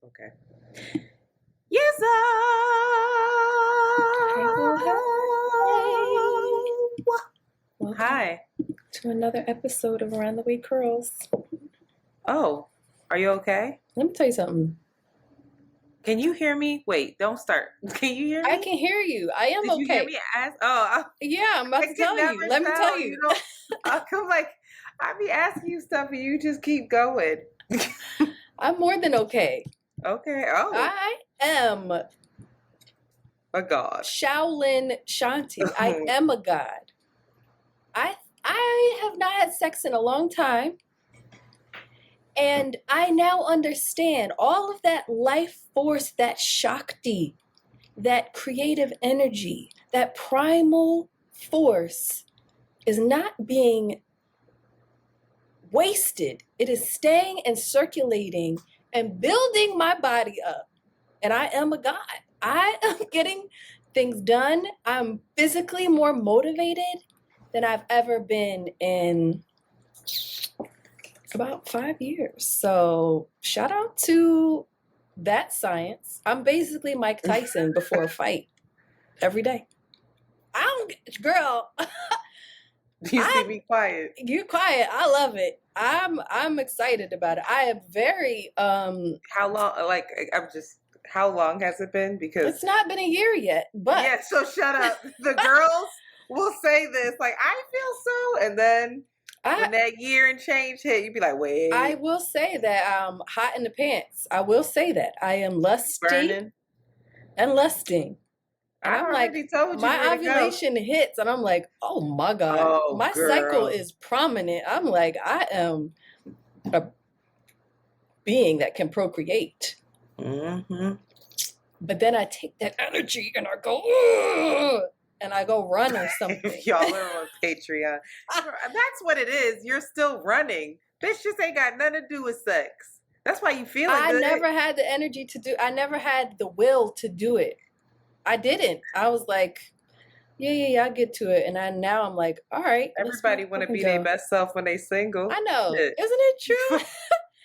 Okay. Yes, Hey, welcome Hi. to another episode of Around the Way Curls. Oh, are you okay? Let me tell you something. Can you hear me? Wait, don't start. Can you hear me? I can hear you. I am Did you hear okay. me ask? Oh, Yeah, I'm about I to can tell you. never Let me tell you. know. I'm like, I be asking you stuff and you just keep going. I'm more than okay. Okay. Oh, I am a god. Shaolin Shanti. I am a god. I have not had sex in a long time. And I now understand all of that life force, that Shakti, that creative energy, that primal force is not being wasted. It is staying and circulating and building my body up. And I am a god. I am getting things done. I'm physically more motivated than I've ever been in about 5 years. So shout out to that science. I'm basically Mike Tyson before a fight every day. Girl. You see me quiet. You're quiet. I love it. I'm excited about it. I am very How long? How long has it been? Because it's not been a year yet, but yeah. So shut up. The girls will say this, like, I feel so, and then when that year and change hit, you'd be like, wait. I will say that I'm hot in the pants. I will say that I am lusty Burning. and lusting. And I I'm already like, told you my where to go. ovulation hits, and I'm like, oh my God, Oh, my girl. cycle is prominent. I'm like, I am a being that can procreate. Mm-hmm. But then I take that energy and I go, ugh, and I go run or something. If y'all are on Patreon, that's what it is. You're still running. This just ain't got nothing to do with sex. That's why you feeling good. I never had the energy to do. I never had the will to do it. I didn't. I was like, yeah, I'll get to it. And now I'm like, all right. Everybody want to be their best self when they single. I know. Shit. Isn't it true?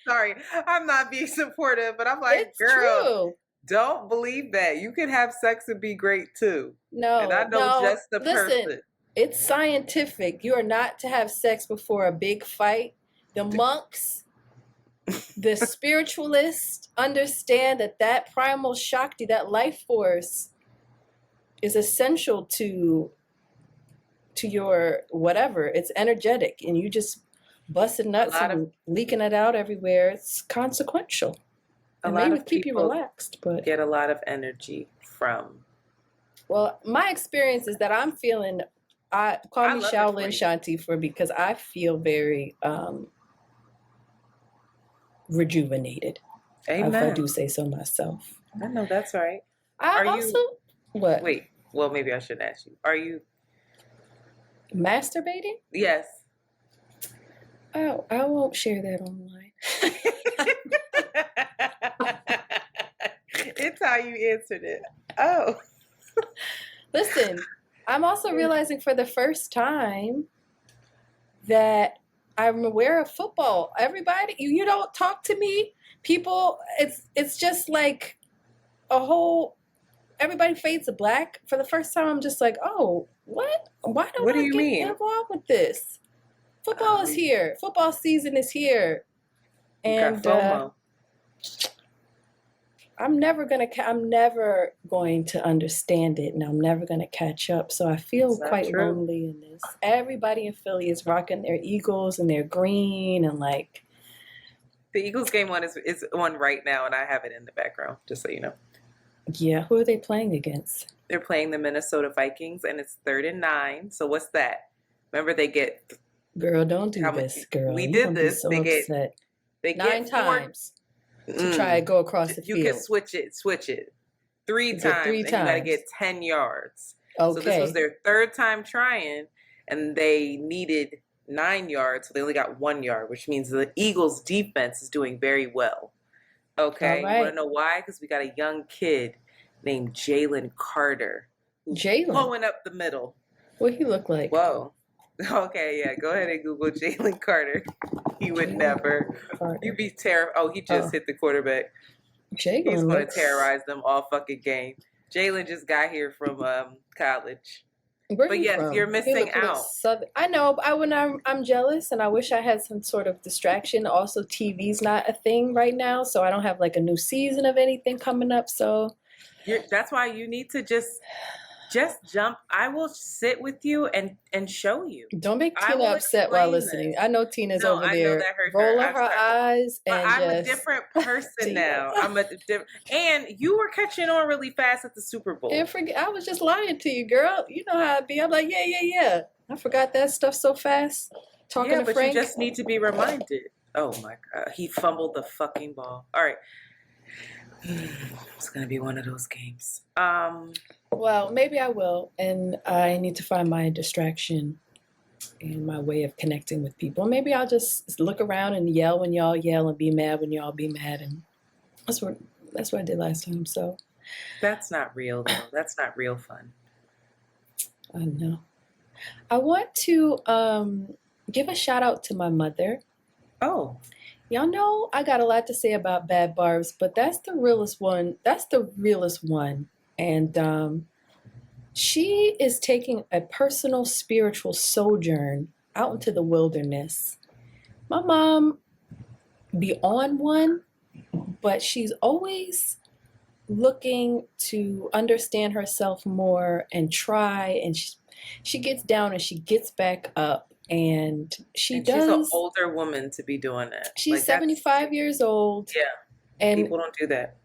Sorry, I'm not being supportive, but I'm like, it's girl, true. Don't believe that. You can have sex and be great too. No, and I know just the person. It's scientific. You are not to have sex before a big fight. The monks, the spiritualists understand that primal Shakti, that life force, is essential to your whatever. It's energetic, and you just busting nuts and leaking it out everywhere. It's consequential. And maybe keep you relaxed, but get a lot of energy from. Well, my experience is that I'm feeling. Call me Shaolin Shanti because I feel very rejuvenated. Amen. If I do say so myself. I know that's right. What? Wait. Well, maybe I should ask you. Are you masturbating? Yes. Oh, I won't share that online. It's how you answered it. Oh. Listen, I'm also realizing for the first time that I'm aware of football. Everybody, you don't talk to me. People, it's just like a whole, everybody fades to black. For the first time, I'm just like, oh, what? Why don't I get involved with this? Football is here. Football season is here. And I'm never going to understand it, and I'm never going to catch up. So I feel quite lonely in this. Everybody in Philly is rocking their Eagles and their green, and like the Eagles game is on right now, and I have it in the background, just so you know. Yeah, who are they playing against? They're playing the Minnesota Vikings, and it's 3rd and 9. So what's that? Remember, they get. Girl, don't do this, girl. We did this. So they get 9 times. To try to go across the field. You can switch it 3 times. You got to get 10 yards. Okay. So this was their 3rd time trying, and they needed 9 yards, so they only got 1 yard, which means the Eagles' defense is doing very well. Okay, right. You want to know why? Because we got a young kid named Jalen Carter. Jalen? Blowing up the middle. What he look like? Whoa. Okay, yeah, go ahead and Google Jalen Carter. He would never. You'd be terrified. Oh, he just hit the quarterback. He's Jalen going to looks. terrorize them all fucking game. Jalen just got here from college. Where But he yes, from? you're He missing look a little out. southern. I know, but I'm jealous, and I wish I had some sort of distraction. Also, TV's not a thing right now, so I don't have like a new season of anything coming up. So That's why you need to just jump. I will sit with you and show you. don't make I Tina will upset while explain listening. this. I know Tina's No, over I know there that hurt her. rolling I'm her sorry. eyes But and I'm a just different person Tina. now. I'm a different, and you were catching on really fast at the Super Bowl. And forget, I was just lying to you, girl. You know how I be. I'm like, yeah. I forgot that stuff so fast. Talking to But Frank. you just need to be reminded. Oh my God, he fumbled the fucking ball. All right, it's gonna be one of those games. Well, maybe I will, and I need to find my distraction and my way of connecting with people. Maybe I'll just look around and yell when y'all yell and be mad when y'all be mad, and that's what I did last time. So that's not real though. That's not real fun. I know. I want to give a shout out to my mother. Oh, Y'all know I got a lot to say about Bad Barbs, but that's the realest one. That's the realest one. And she is taking a personal spiritual sojourn out into the wilderness. My mom be on one, but she's always looking to understand herself more and try, and she gets down and she gets back up, and she's an older woman to be doing that. She's like 75 years old. Yeah, and people don't do that.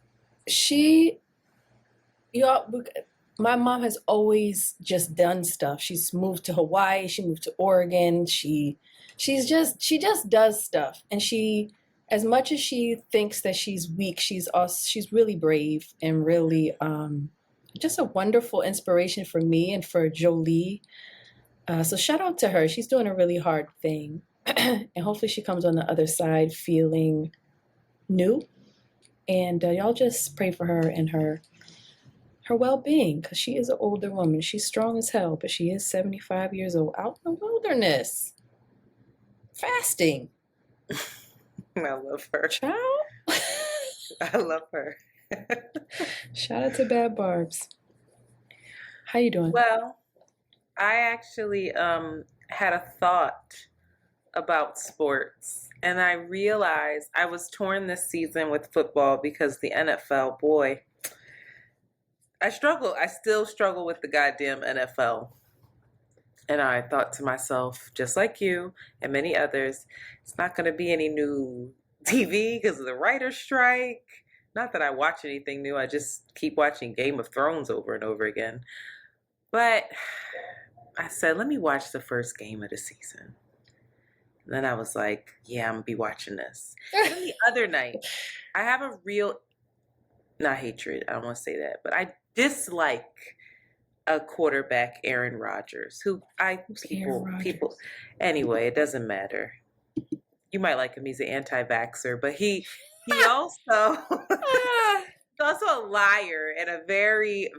My mom has always just done stuff. She's moved to Hawaii, she moved to Oregon, she just does stuff. And she, as much as she thinks that she's weak, she's really brave and really just a wonderful inspiration for me and for Jolie. So shout out to her. She's doing a really hard thing. And hopefully she comes on the other side feeling new. And y'all just pray for her and her well-being, because she is an older woman. She's strong as hell, but she is 75 years old out in the wilderness fasting. I love her. Child. I love her. Shout out to Bad Barbs. How you doing? Well, I actually had a thought about sports, and I realized I was torn this season with football because the NFL, boy, I still struggle with the goddamn NFL. And I thought to myself, just like you and many others, it's not going to be any new TV because of the writer's strike. Not that I watch anything new, I just keep watching Game of Thrones over and over again. But I said, let me watch the first game of the season. And then I was like, yeah, I'm going to be watching this. And then the other night, I have a real, not hatred, I don't want to say that, but I dislike a quarterback, Aaron Rodgers, people, anyway, it doesn't matter. You might like him, he's an anti-vaxxer, but he also, he's also a liar and a very,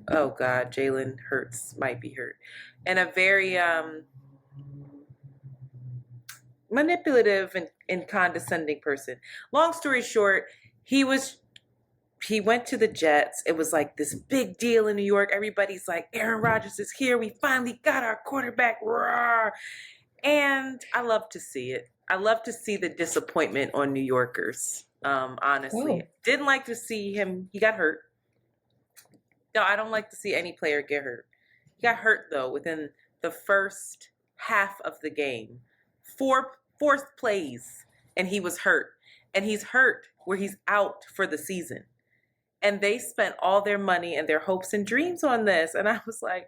oh God, Jalen Hurts might be hurt. And a very manipulative and condescending person. Long story short, he went to the Jets. It was like this big deal in New York. Everybody's like, Aaron Rodgers is here. We finally got our quarterback. Roar. And I love to see it. I love to see the disappointment on New Yorkers, honestly. Didn't like to see him. He got hurt. No, I don't like to see any player get hurt. He got hurt, though, within the first half of the game. Four plays, and he was hurt. And he's hurt where he's out for the season. And they spent all their money and their hopes and dreams on this. And I was like,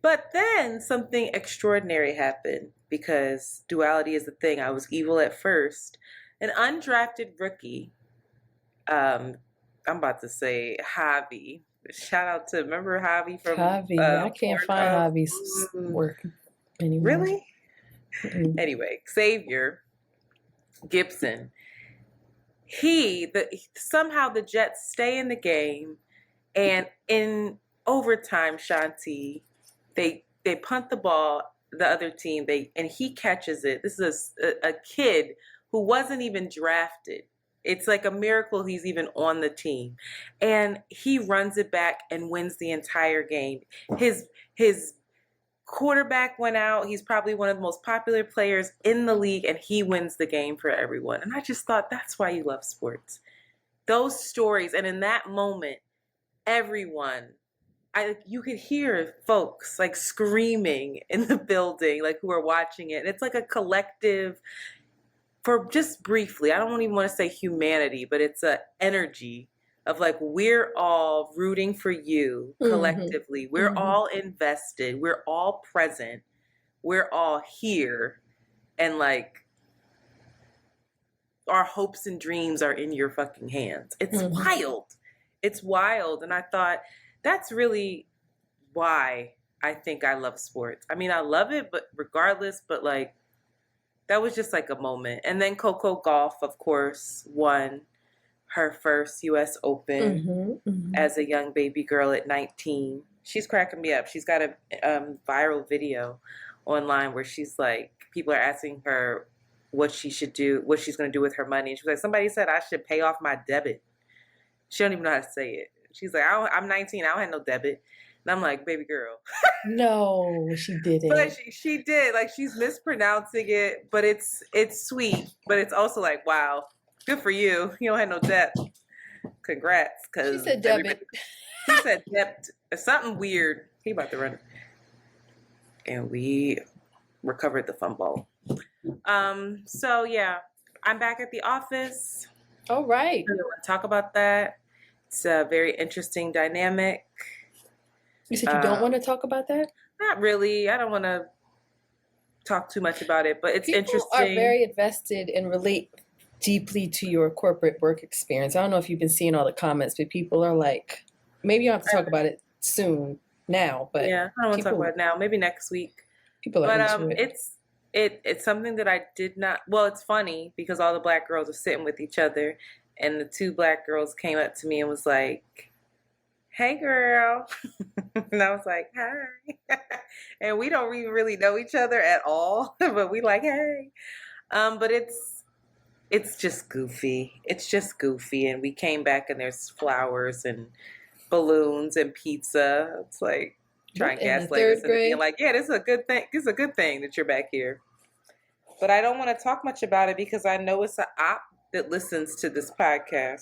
But then something extraordinary happened, because duality is the thing. I was evil at first. An undrafted rookie, I'm about to say Javi. Shout out to, remember Javi from Javi? I can't find Javi's work anymore. Really? Mm-hmm. Anyway, Xavier Gibson. Somehow the Jets stay in the game, and in overtime, Shanti, they punt the ball. the other team, and he catches it. This is a kid who wasn't even drafted. It's like a miracle he's even on the team. And he runs it back and wins the entire game. His quarterback went out. He's probably one of the most popular players in the league, and he wins the game for everyone. And I just thought that's why you love sports. Those stories, and in that moment, everyone, you could hear folks like screaming in the building, like who are watching it. And it's like a collective, for just briefly, I don't even want to say humanity, but it's a energy of like, we're all rooting for you collectively. We're all invested. We're all present. We're all here. And like, our hopes and dreams are in your fucking hands. It's wild. It's wild. And I thought that's really why I think I love sports. I mean, I love it, but regardless, but like, that was just like a moment. And then Coco Gauff, of course, won her first U.S. Open as a young baby girl at 19. She's cracking me up. She's got a viral video online where she's like, people are asking her what she should do, what she's going to do with her money. And she's like, somebody said I should pay off my debit. She don't even know how to say it. She's like, I'm 19. I don't have no debit. And I'm like, baby girl. No, she didn't. But she did. Like, she's mispronouncing it, but it's sweet. But it's also like, wow, good for you. You don't have no debt. Congrats. Cause she said debit. He said debt. Something weird. He about to run. And we recovered the fumble. So yeah, I'm back at the office. All right. We're going to talk about that. It's a very interesting dynamic. You said you don't want to talk about that? Not really. I don't want to talk too much about it, but it's People interesting. Are very invested and relate deeply to your corporate work experience. I don't know if you've been seeing all the comments, but people are like, maybe you don't have to talk about it soon, now, but yeah, I don't want to talk about it now. Maybe next week. People are into it. It's something that I did not. Well, it's funny because all the black girls are sitting with each other, and the two black girls came up to me and was like, "Hey, girl," and I was like, "Hi," and we don't even really know each other at all, but we like, "Hey," but it's just goofy. It's just goofy, and we came back and there's flowers and balloons and pizza. It's like trying to gaslight us into being like, yeah, this is a good thing. This is a good thing that you're back here. But I don't want to talk much about it because I know it's an op that listens to this podcast.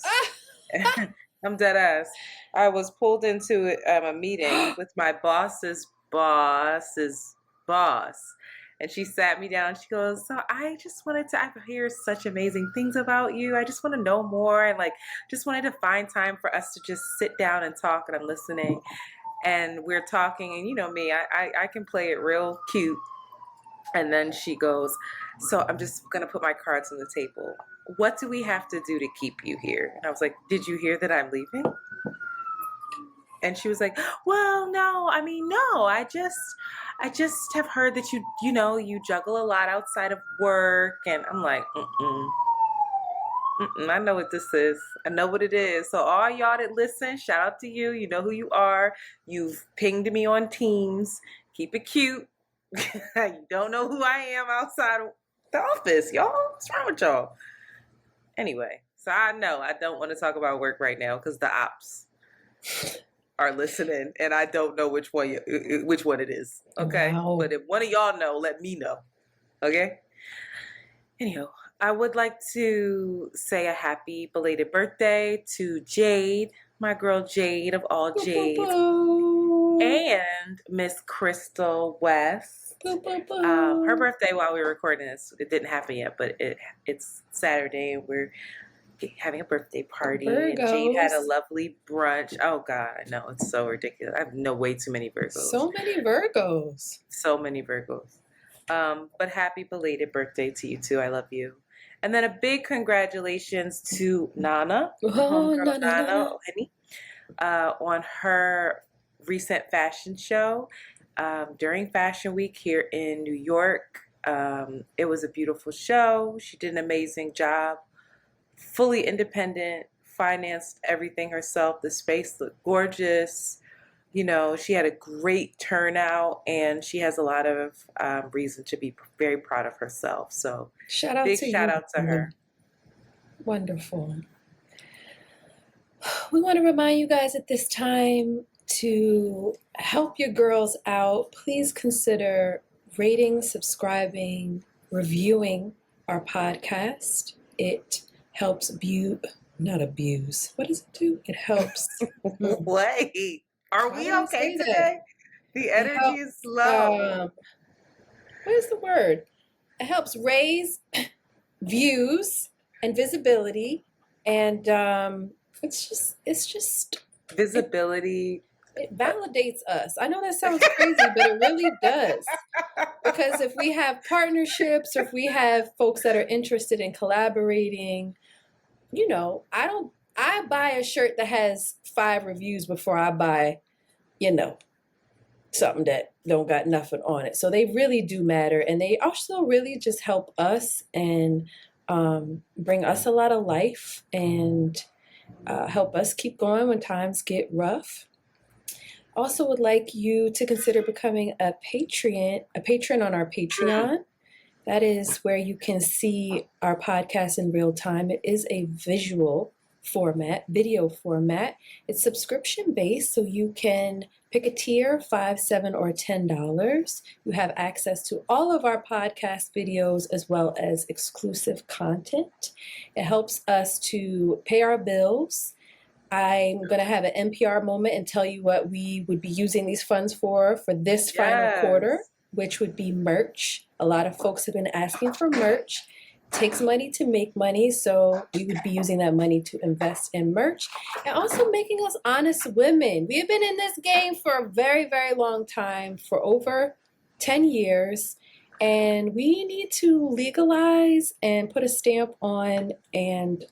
I'm dead ass. I was pulled into a meeting with my boss's boss's boss. And she sat me down. She goes, so I just wanted to, I hear such amazing things about you. I just want to know more. And like, just wanted to find time for us to just sit down and talk. And I'm listening. And we're talking. And you know me, I can play it real cute. And then she goes, so I'm just going to put my cards on the table. What do we have to do to keep you here? And I was like, did you hear that I'm leaving? And she was like, well, no, I mean, no, I just have heard that you juggle a lot outside of work. And I'm like, I know what this is. I know what it is. So all y'all that listen, shout out to you. You know who you are. You've pinged me on Teams. Keep it cute. You don't know who I am outside of the office, y'all. What's wrong with y'all? Anyway, so I know I don't want to talk about work right now because the ops are listening, and I don't know which one it is. Okay, wow. But if one of y'all know, let me know. Okay. Anyhow, I would like to say a happy belated birthday to Jade, my girl Jade of all Jades, and Miss Crystal West. Her birthday while we were recording this, it didn't happen yet, but it's Saturday and we're having a birthday party. And Jade had a lovely brunch. Oh God, I know, it's so ridiculous. I know way too many Virgos. So many Virgos. But happy belated birthday to you too. I love you. And then a big congratulations to Nana, Nana on her recent fashion show. During Fashion Week here in New York. It was a beautiful show. She did an amazing job. Fully independent, financed everything herself. The space looked gorgeous. she had a great turnout, and she has a lot of reason to be very proud of herself. So Shout out big to shout you. out to her. Wonderful. We want to remind you guys at this time to help your girls out. Please consider rating, subscribing, reviewing our podcast. It helps not abuse. What does it do? It helps. Wait, are How we do I okay say today? that? The It energy is low. what is the word? It helps raise views and visibility, and it's just Visibility. it validates us. I know that sounds crazy, but it really does. Because if we have partnerships, or if we have folks that are interested in collaborating, I buy a shirt that has 5 reviews before I buy, something that don't got nothing on it. So they really do matter, and they also really just help us and bring us a lot of life, and help us keep going when times get rough. Also would like you to consider becoming a patron on our Patreon. That is where you can see our podcast in real time. It is a visual format, video format. It's subscription based, so you can pick a tier, $5, $7, or $10. You have access to all of our podcast videos as well as exclusive content. It helps us to pay our bills. I'm going to have an NPR moment and tell you what we would be using these funds for this final quarter, which would be merch. A lot of folks have been asking for merch. It takes money to make money, so we would be using that money to invest in merch and also making us honest women. We have been in this game for a very, very long time, for over 10 years, and we need to legalize and put a stamp on and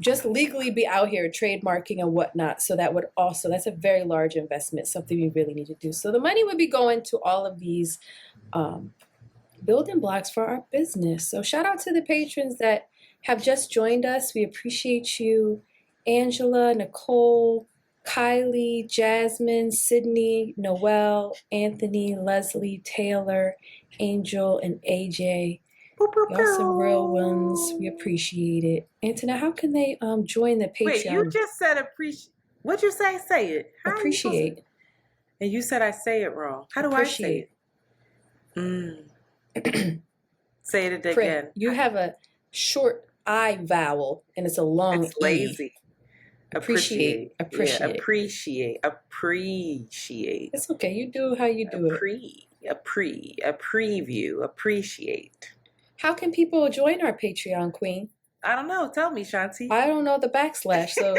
just legally be out here trademarking and whatnot. So that's a very large investment, something we really need to do. So the money would be going to all of these building blocks for our business. So shout out to the patrons that have just joined us. We appreciate you. Angela, Nicole, Kylie, Jasmine, Sydney, Noelle, Anthony, Leslie, Taylor, Angel, and AJ. Y'all some real ones. We appreciate it. Antoinette, how can they join the Patreon? Wait, you just said appreciate. What'd you say? Say it. Appreciate. And you said I say it wrong. How do appreciate. I say it? Say it again. Print. You have a short I vowel, and it's a long It's lazy. E. Appreciate. Yeah, appreciate. It's okay. You do how you do it. A preview. Appreciate. How can people join our Patreon, Queen? I don't know. Tell me, Shanti. I don't know the backslash, so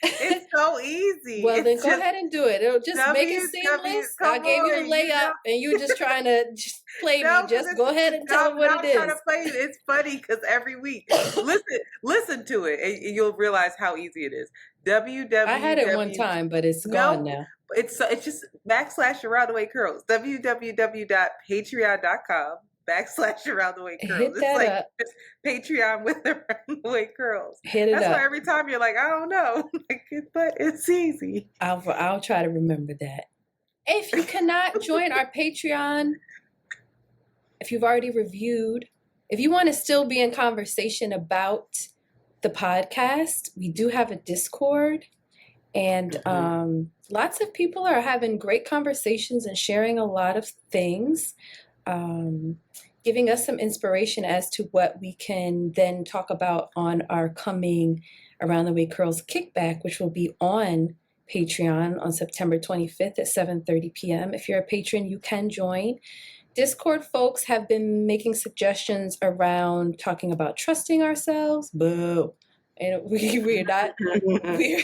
it's so easy. Well, then go ahead and do it. It'll just make it seamless. I gave you a layup, and you were just trying to just play me. Just go ahead and tell them what it is. I'm trying to play it. It's funny because every week, listen to it, and you'll realize how easy it is. I had it one time, but it's gone now. It's just / Around the Way Curls. www.patreon.com/Around the Way Curls. It's like up. Patreon with Around the Way Curls. Hit it That's up. why every time you're like, I don't know, but it's easy. I'll try to remember that. If you cannot join our Patreon, if you've already reviewed, if you want to still be in conversation about the podcast, we do have a Discord, and lots of people are having great conversations and sharing a lot of things, giving us some inspiration as to what we can then talk about on our coming Around the Way Curls kickback, which will be on Patreon on September 25th at 7:30 p.m. If you're a patron, you can join. Discord folks have been making suggestions around talking about trusting ourselves. Boo. And we're not we're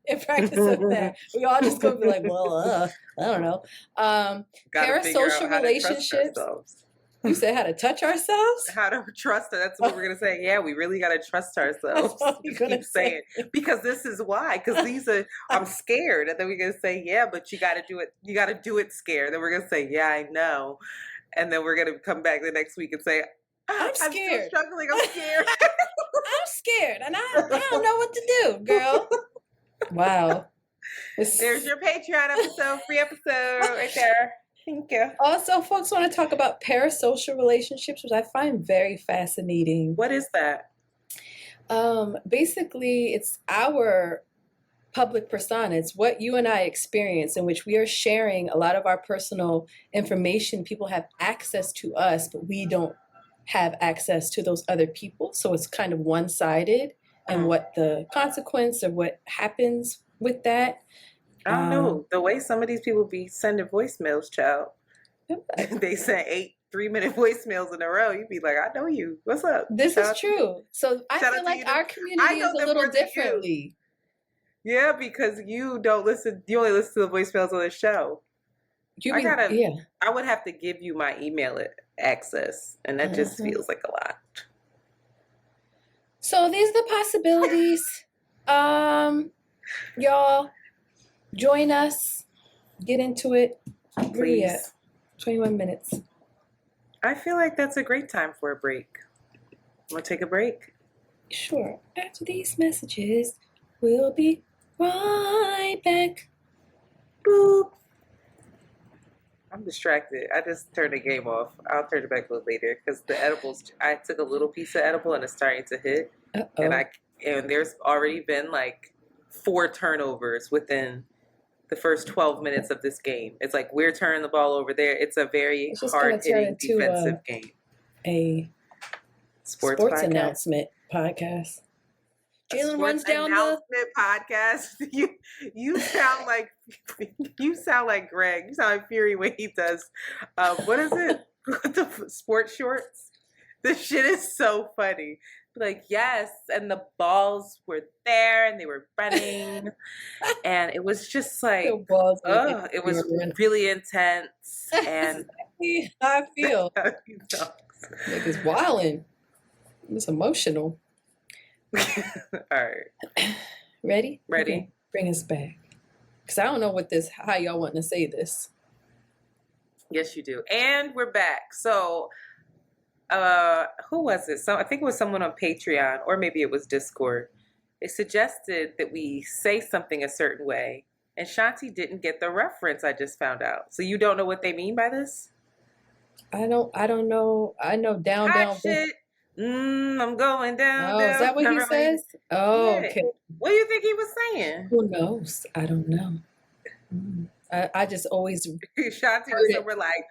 in practice of that. We all just gonna be like, well, I don't know. Parasocial relationships. You said how to touch ourselves? How to trust us. That's what we're gonna say. Yeah, we really gotta trust ourselves. Keep saying because this is why. Because these are I'm scared. And then we're gonna say, yeah, but you gotta do it. You gotta do it scared. Then we're gonna say, yeah, I know. And then we're gonna come back the next week and say, I'm scared. I'm still struggling. I'm scared. I'm scared, and I don't know what to do, girl. Wow. There's your Patreon episode, free episode right there. Thank you. Also, folks want to talk about parasocial relationships, which I find very fascinating. What is that? Basically, it's our public persona. It's what you and I experience, in which we are sharing a lot of our personal information. People have access to us, but we don't have access to those other people. So it's kind of one-sided, and what the consequence of what happens with that. I don't know. The way some of these people be sending voicemails, child. They sent 8 3-minute voicemails in a row. You'd be like, I know you. What's up? This Shout is true. So I shout out feel to like you. our I community know is a them little more than you. differently. Yeah, because you don't listen. You only listen to the voicemails on the show. I would have to give you my email access, and that just feels like a lot. So these are the possibilities. Y'all, join us. Get into it. Where we at? Please. 21 minutes. I feel like that's a great time for a break. Want to take a break? Sure. After these messages, we'll be right back. Boop. I'm distracted. I just turned the game off. I'll turn it back a little later because the edibles. I took a little piece of edible and it's starting to hit, and there's already been like 4 turnovers within the first 12 minutes of this game. It's like we're turning the ball over there. It's a very hard-hitting defensive game. A sports announcement podcast. Jalen runs down the podcast. You sound like Greg. You sound like Fury when he does. What is it? The sports shorts. This shit is so funny. Like, yes, and the balls were there and they were running, and it was just like, it was really intense. And I feel like it's wilding. It's emotional. All right. Ready? Ready. Okay. Bring us back. Because I don't know how y'all want to say this. Yes, you do. And we're back. So, who was it? So I think it was someone on Patreon, or maybe it was Discord. They suggested that we say something a certain way. And Shanti didn't get the reference, I just found out. So you don't know what they mean by this? I don't know. I know down. Shit. I'm going down. Oh, is that what he says? Oh, yeah. Okay. What do you think he was saying? Who knows? I don't know. I just always Shanti was somewhere like,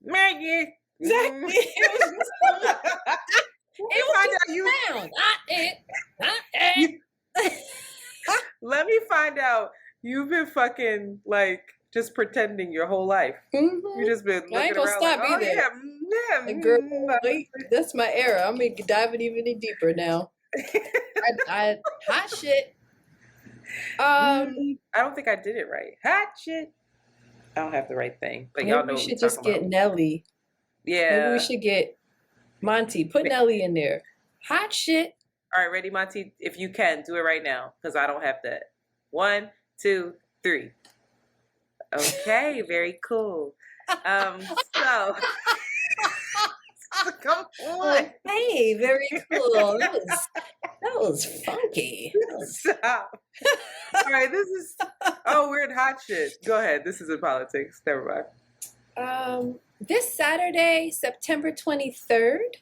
Maggie. Exactly. Let me find out. You've been fucking like just pretending your whole life. Mm-hmm. You just been looking I ain't gonna around stop like, either. Yeah. Girl, wait, that's my era. I'm diving even deeper now. I hot shit. I don't think I did it right. Hot shit. I don't have the right thing, but y'all know we should just get Nelly. Yeah. Maybe we should get Monty. Put Nelly in there. Hot shit. All right, ready, Monty? If you can, do it right now, because I don't have that. 1, 2, 3. Okay, very cool. So come on. Hey, very cool. That was funky. Stop. All right, we're in hot shit. Go ahead. This is in politics. Never mind. This Saturday, September 23rd,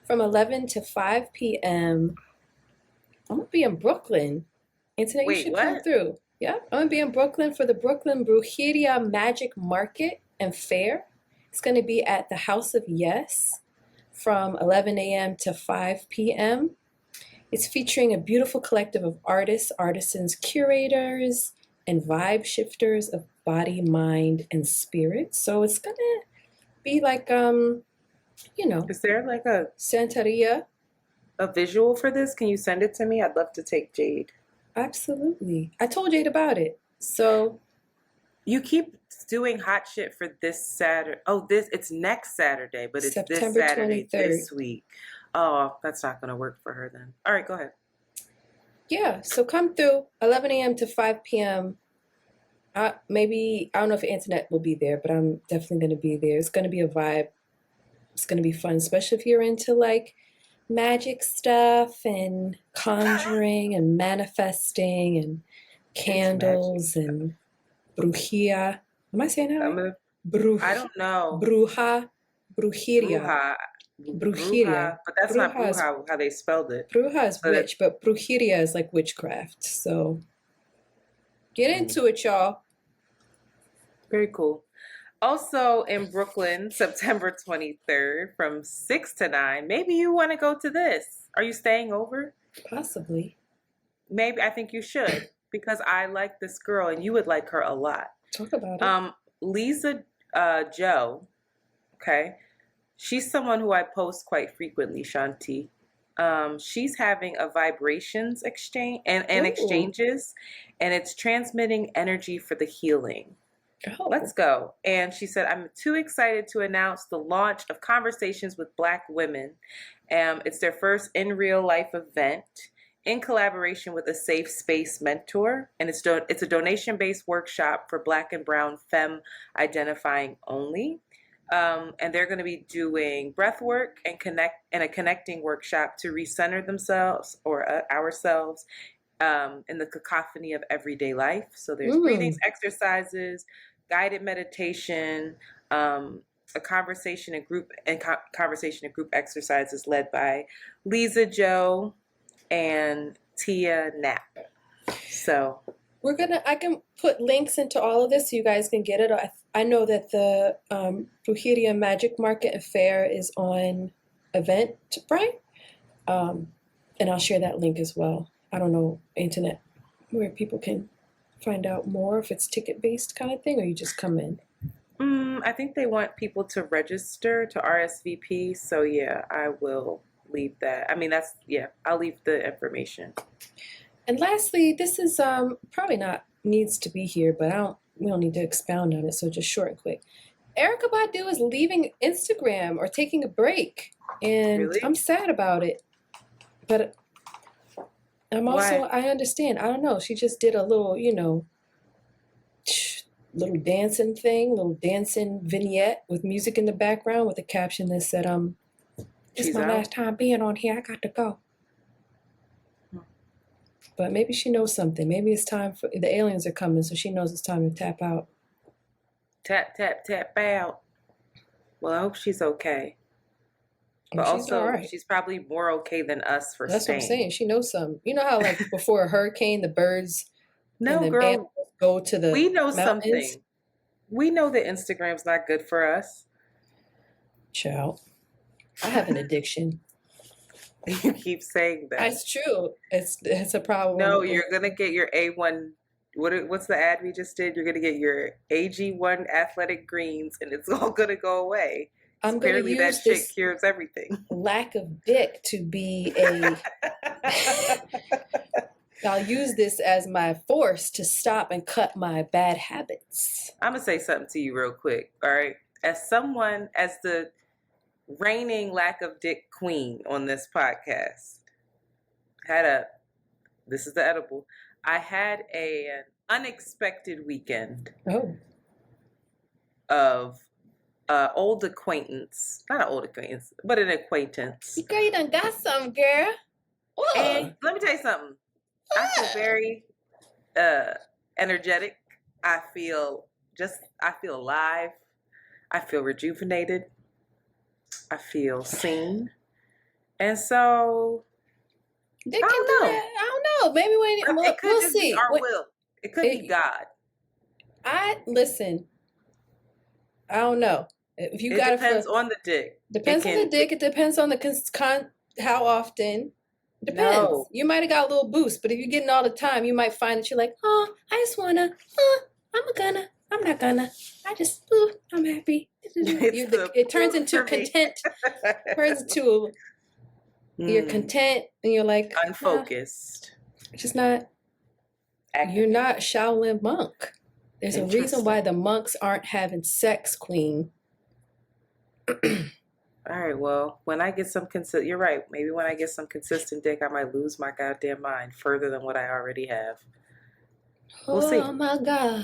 from 11 to 5 p.m., I'm going to be in Brooklyn. Antoinette, you should come through. Yeah, I'm going to be in Brooklyn for the Brooklyn Brujeria Magic Market and Fair. It's going to be at the House of Yes from 11 a.m. to 5 p.m. It's featuring a beautiful collective of artists, artisans, curators, and vibe shifters of body, mind, and spirit. So it's going to be like, is there like a Santeria? A visual for this? Can you send it to me? I'd love to take Jade. Absolutely. I told Jade about it. So you keep doing hot shit for this Saturday. Oh, it's next Saturday, but it's September this Saturday 23rd. This week. Oh, that's not going to work for her then. All right, go ahead. Yeah, so come through 11 a.m. to 5 p.m. Maybe, I don't know if Antoinette will be there, but I'm definitely going to be there. It's going to be a vibe. It's going to be fun, especially if you're into like magic stuff and conjuring and manifesting and candles and brujeria. Am I saying that I'm right? gonna, I don't know. Bruja, brujeria, Bruja. brujeria. But that's not Bruja is, bruja how they spelled it. bruja is So that, witch, but brujeria is like witchcraft. So get mm, into it, y'all. very cool. Also in Brooklyn, September 23rd from 6 to 9. Maybe you want to go to this. Are you staying over? Possibly. Maybe I think you should because I like this girl and you would like her a lot. Talk about it. Lisa Joe, okay? She's someone who I post quite frequently, Shanti. She's having a vibrations exchange and Ooh. exchanges, and it's transmitting energy for the healing. Oh. Let's go. And she said, I'm too excited to announce the launch of Conversations with Black Women. It's their first in real life event in collaboration with a safe space mentor. And it's a donation-based workshop for Black and Brown femme identifying only. And they're going to be doing breath work and a connecting workshop to recenter themselves or ourselves in the cacophony of everyday life. So there's breathing exercises, guided meditation, a conversation and group exercises led by Lisa Joe and Tia Knapp. So I can put links into all of this so you guys can get it. I know that the Brujeria Magic Market and Fair is on Eventbrite, and I'll share that link as well. I don't know, Antoinette, where people can find out more, if it's ticket-based kind of thing, or you just come in. I think they want people to register to RSVP, so yeah, I will leave that. I mean, I'll leave the information. And lastly, this is probably not needs to be here, but we don't need to expound on it, so just short and quick. Erykah Badu is leaving Instagram or taking a break, and Really? I'm sad about it. But I'm also, Why? I understand. I don't know. She just did a little, little dancing thing, little dancing vignette with music in the background with a caption that said, "It's my last time being on here. I got to go." But maybe she knows something. Maybe it's time for the aliens are coming, so she knows it's time to tap out. Tap, tap, tap out. Well, I hope she's okay. But she's also, all right. she's probably more okay than us for That's staying. what I'm saying. She knows something. You know how, like, before a hurricane, the birds No, and the girl, animals go to the we know mountains? something. We know that Instagram's not good for us. Child, I have an addiction. You keep saying that. That's true. It's a problem. No, you're gonna get your A1. What's the ad we just did? You're gonna get your AG1 athletic greens, and it's all gonna go away. I'm gonna Apparently, that use shit this cures everything. lack of dick to be a. I'll use this as my force to stop and cut my bad habits. I'm gonna say something to you real quick. All right, as the reigning lack of dick queen on this podcast, this is the edible. I had an unexpected weekend of old acquaintance, not an old acquaintance, but an acquaintance. Girl, you done got some, girl. Whoa. And let me tell you something. I feel very energetic. I feel alive. I feel rejuvenated. I feel seen. And so They can do that. I don't know. Maybe it could we'll just see. be our will. It could be God. Listen. I don't know. If you got depends on the dick. Depends on the dick. It depends on the how often. Depends. No. You might have got a little boost, but if you're getting all the time, you might find that you're like, oh, I just wanna, I'm not gonna. I'm happy. It turns into content. Turns into you're content and you're like unfocused. Just not. You're not Shaolin monk. There's a reason why the monks aren't having sex, Queen. All right, well, when I get some you're right. Maybe when I get some consistent dick, I might lose my goddamn mind further than what I already have. We'll see. Oh my God.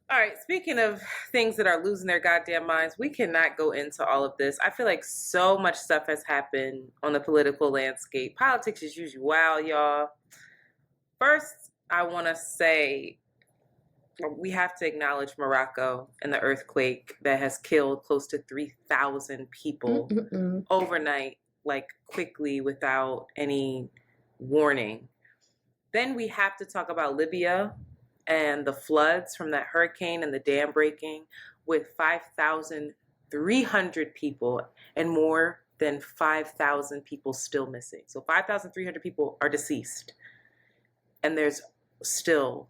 All right, speaking of things that are losing their goddamn minds, we cannot go into all of this. I feel like so much stuff has happened on the political landscape. Politics is usually wild, y'all. First, I want to say we have to acknowledge Morocco and the earthquake that has killed close to 3,000 people overnight, like quickly without any warning. Then we have to talk about Libya and the floods from that hurricane and the dam breaking with 5,300 people and more than 5,000 people still missing. So 5,300 people are deceased and there's still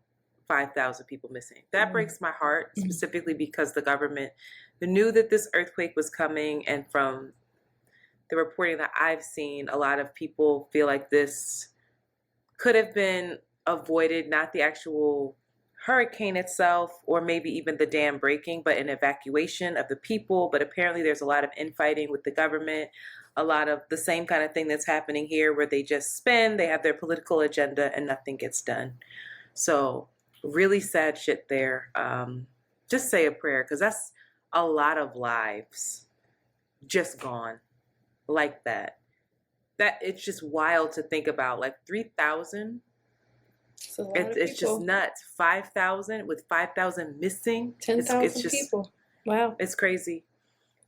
5,000 people missing. That breaks my heart, specifically because the government knew that this earthquake was coming, and from the reporting that I've seen, a lot of people feel like this could have been avoided, not the actual hurricane itself, or maybe even the dam breaking, but an evacuation of the people. But apparently there's a lot of infighting with the government, a lot of the same kind of thing that's happening here where they just spin, they have their political agenda and nothing gets done. So really sad shit there. Just say a prayer, because that's a lot of lives just gone like that. That it's just wild to think about. Like 3,000. It's just nuts. 5,000 with 5,000 missing. 10,000 people. Wow. It's crazy.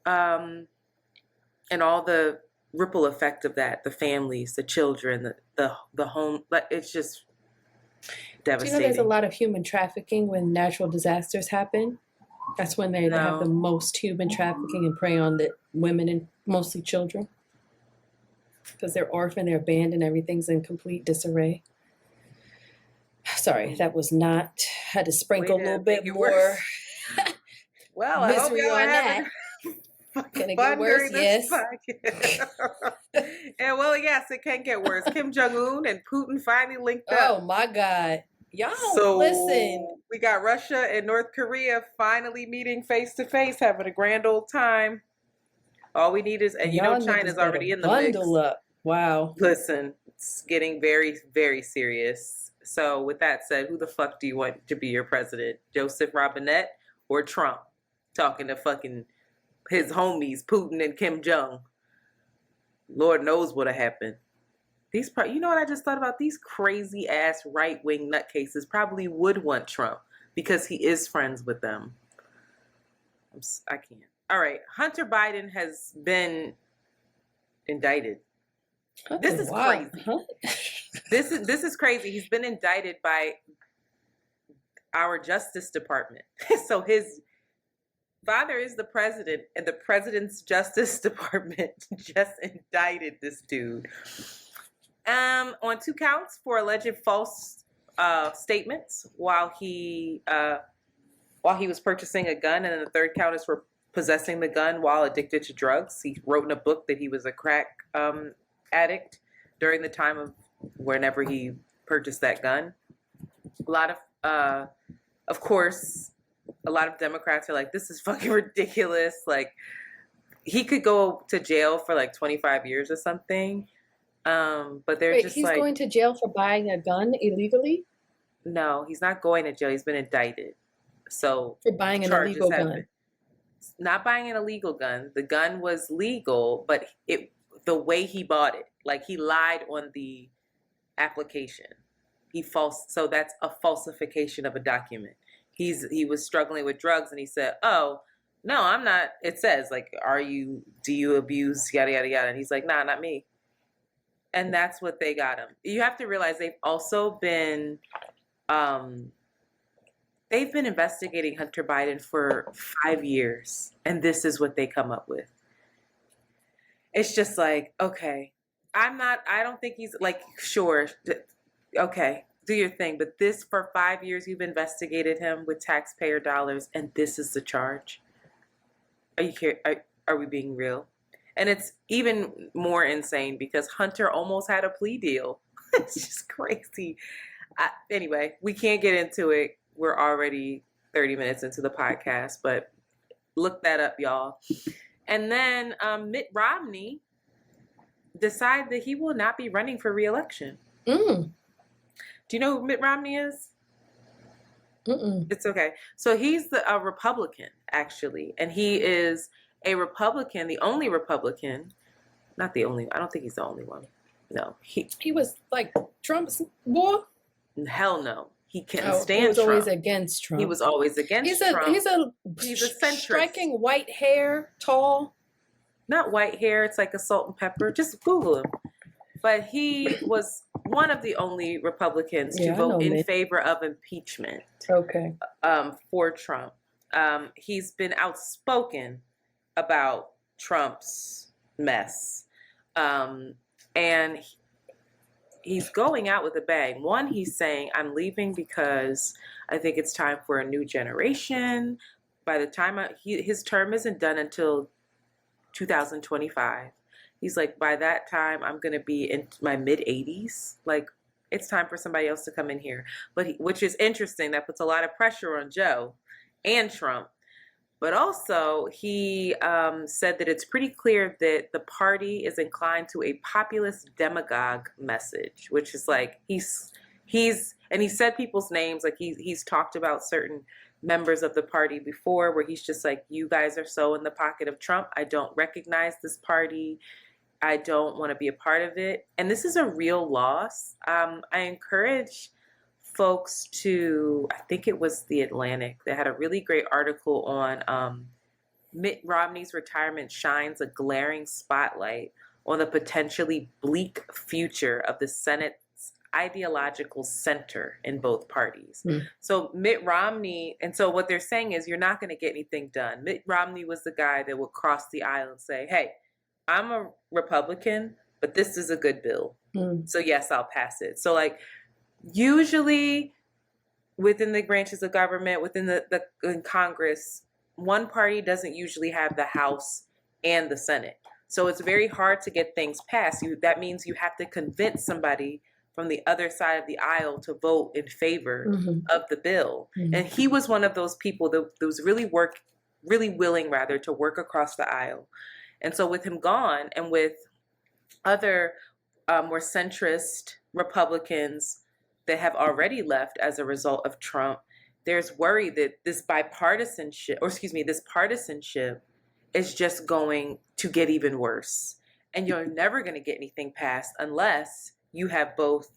And all the ripple effect of that, the families, the children, the home, but it's just devastating. Do you know there's a lot of human trafficking when natural disasters happen? That's when they have the most human trafficking and prey on the women and mostly children. Because they're orphaned, they're abandoned, everything's in complete disarray. Sorry, that was not, had to sprinkle a little bit more well, I hope misery y'all on that. Gonna get worse, yes. And well, yes, it can get worse. Kim Jong-un and Putin finally linked up. Oh my God. Y'all listen. We got Russia and North Korea finally meeting face to face, having a grand old time. All we need is, and you know China's already in the mix. Bundle up. Wow. Listen, it's getting very, very serious. So with that said, who the fuck do you want to be your president? Joseph Robinette or Trump? Talking to fucking his homies, Putin and Kim Jong. Lord knows what'll happen. You know what I just thought about? These crazy ass right-wing nutcases probably would want Trump because he is friends with them. I can't. All right. Hunter Biden has been indicted. This is crazy. This is crazy. He's been indicted by our Justice Department. So his father is the president, and the president's Justice Department just indicted this dude on 2 counts for alleged false statements while he was purchasing a gun, and then the 3rd count is for possessing the gun while addicted to drugs. He wrote in a book that he was a crack addict during the time of whenever he purchased that gun. A lot of course, a lot of Democrats are like, this is fucking ridiculous. Like, he could go to jail for like 25 years or something. But they're just he's like, going to jail for buying a gun illegally? No, he's not going to jail. He's been indicted. So for buying an illegal gun. Not buying an illegal gun. The gun was legal, but the way he bought it, like he lied on the application. So that's a falsification of a document. He was struggling with drugs and he said, "Oh, no, I'm not." It says like, do you abuse yada yada yada? And he's like, "Nah, not me." And that's what they got him. You have to realize they've also been investigating Hunter Biden for 5 years, and this is what they come up with. It's just like, okay, I don't think he's like, sure, okay, do your thing. But this, for 5 years, you've investigated him with taxpayer dollars, and this is the charge. Are we being real? And it's even more insane because Hunter almost had a plea deal. It's just crazy. Anyway, we can't get into it. We're already 30 minutes into the podcast, but look that up, y'all. And then Mitt Romney decided that he will not be running for re-election. Do you know who Mitt Romney is? It's okay. So he's a Republican, actually. And he is a Republican, the only Republican. Not the only. I don't think he's the only one. No. He was like Trump's boy? hell no. He couldn't Oh, he stand was always Trump. against Trump. He was always against Trump. He's a centrist. striking white hair, tall. Not white hair. It's like a salt and pepper. Just Google him. But he was one of the only Republicans to vote in favor of impeachment. Okay. For Trump. He's been outspoken about Trump's mess. And he's going out with a bang. One, he's saying, I'm leaving because I think it's time for a new generation. By the time his term isn't done until 2025. He's like, by that time, I'm going to be in my mid-80s. Like, it's time for somebody else to come in here. Which is interesting. That puts a lot of pressure on Joe and Trump. But also, he said that it's pretty clear that the party is inclined to a populist demagogue message, which is like he said people's names, like he's talked about certain members of the party before, where he's just like, you guys are so in the pocket of Trump. I don't recognize this party. I don't want to be a part of it. And this is a real loss. I encourage folks to, I think it was The Atlantic, they had a really great article on Mitt Romney's retirement shines a glaring spotlight on the potentially bleak future of the Senate's ideological center in both parties. So Mitt Romney, and so what they're saying is you're not going to get anything done. Mitt Romney was the guy that would cross the aisle and say, hey, I'm a Republican, but this is a good bill. So yes, I'll pass it. So like, usually within the branches of government, within in Congress, one party doesn't usually have the House and the Senate. So it's very hard to get things passed. That means you have to convince somebody from the other side of the aisle to vote in favor of the bill. And he was one of those people that was really willing to work across the aisle. And so with him gone, and with other more centrist Republicans that have already left as a result of Trump, there's worry that this partisanship is just going to get even worse. And you're never going to get anything passed unless you have both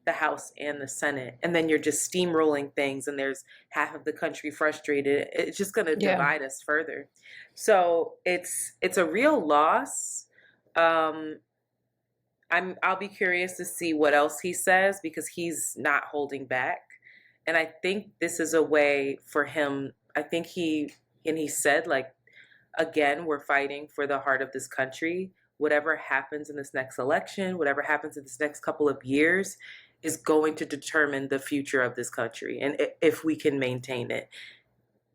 the House and the Senate. And then you're just steamrolling things, and there's half of the country frustrated. It's just going to divide us further. So it's a real loss. I'll be curious to see what else he says, because he's not holding back. And I think this is a way for him. I think he said, like, again, we're fighting for the heart of this country. Whatever happens in this next election, whatever happens in this next couple of years is going to determine the future of this country, and if we can maintain it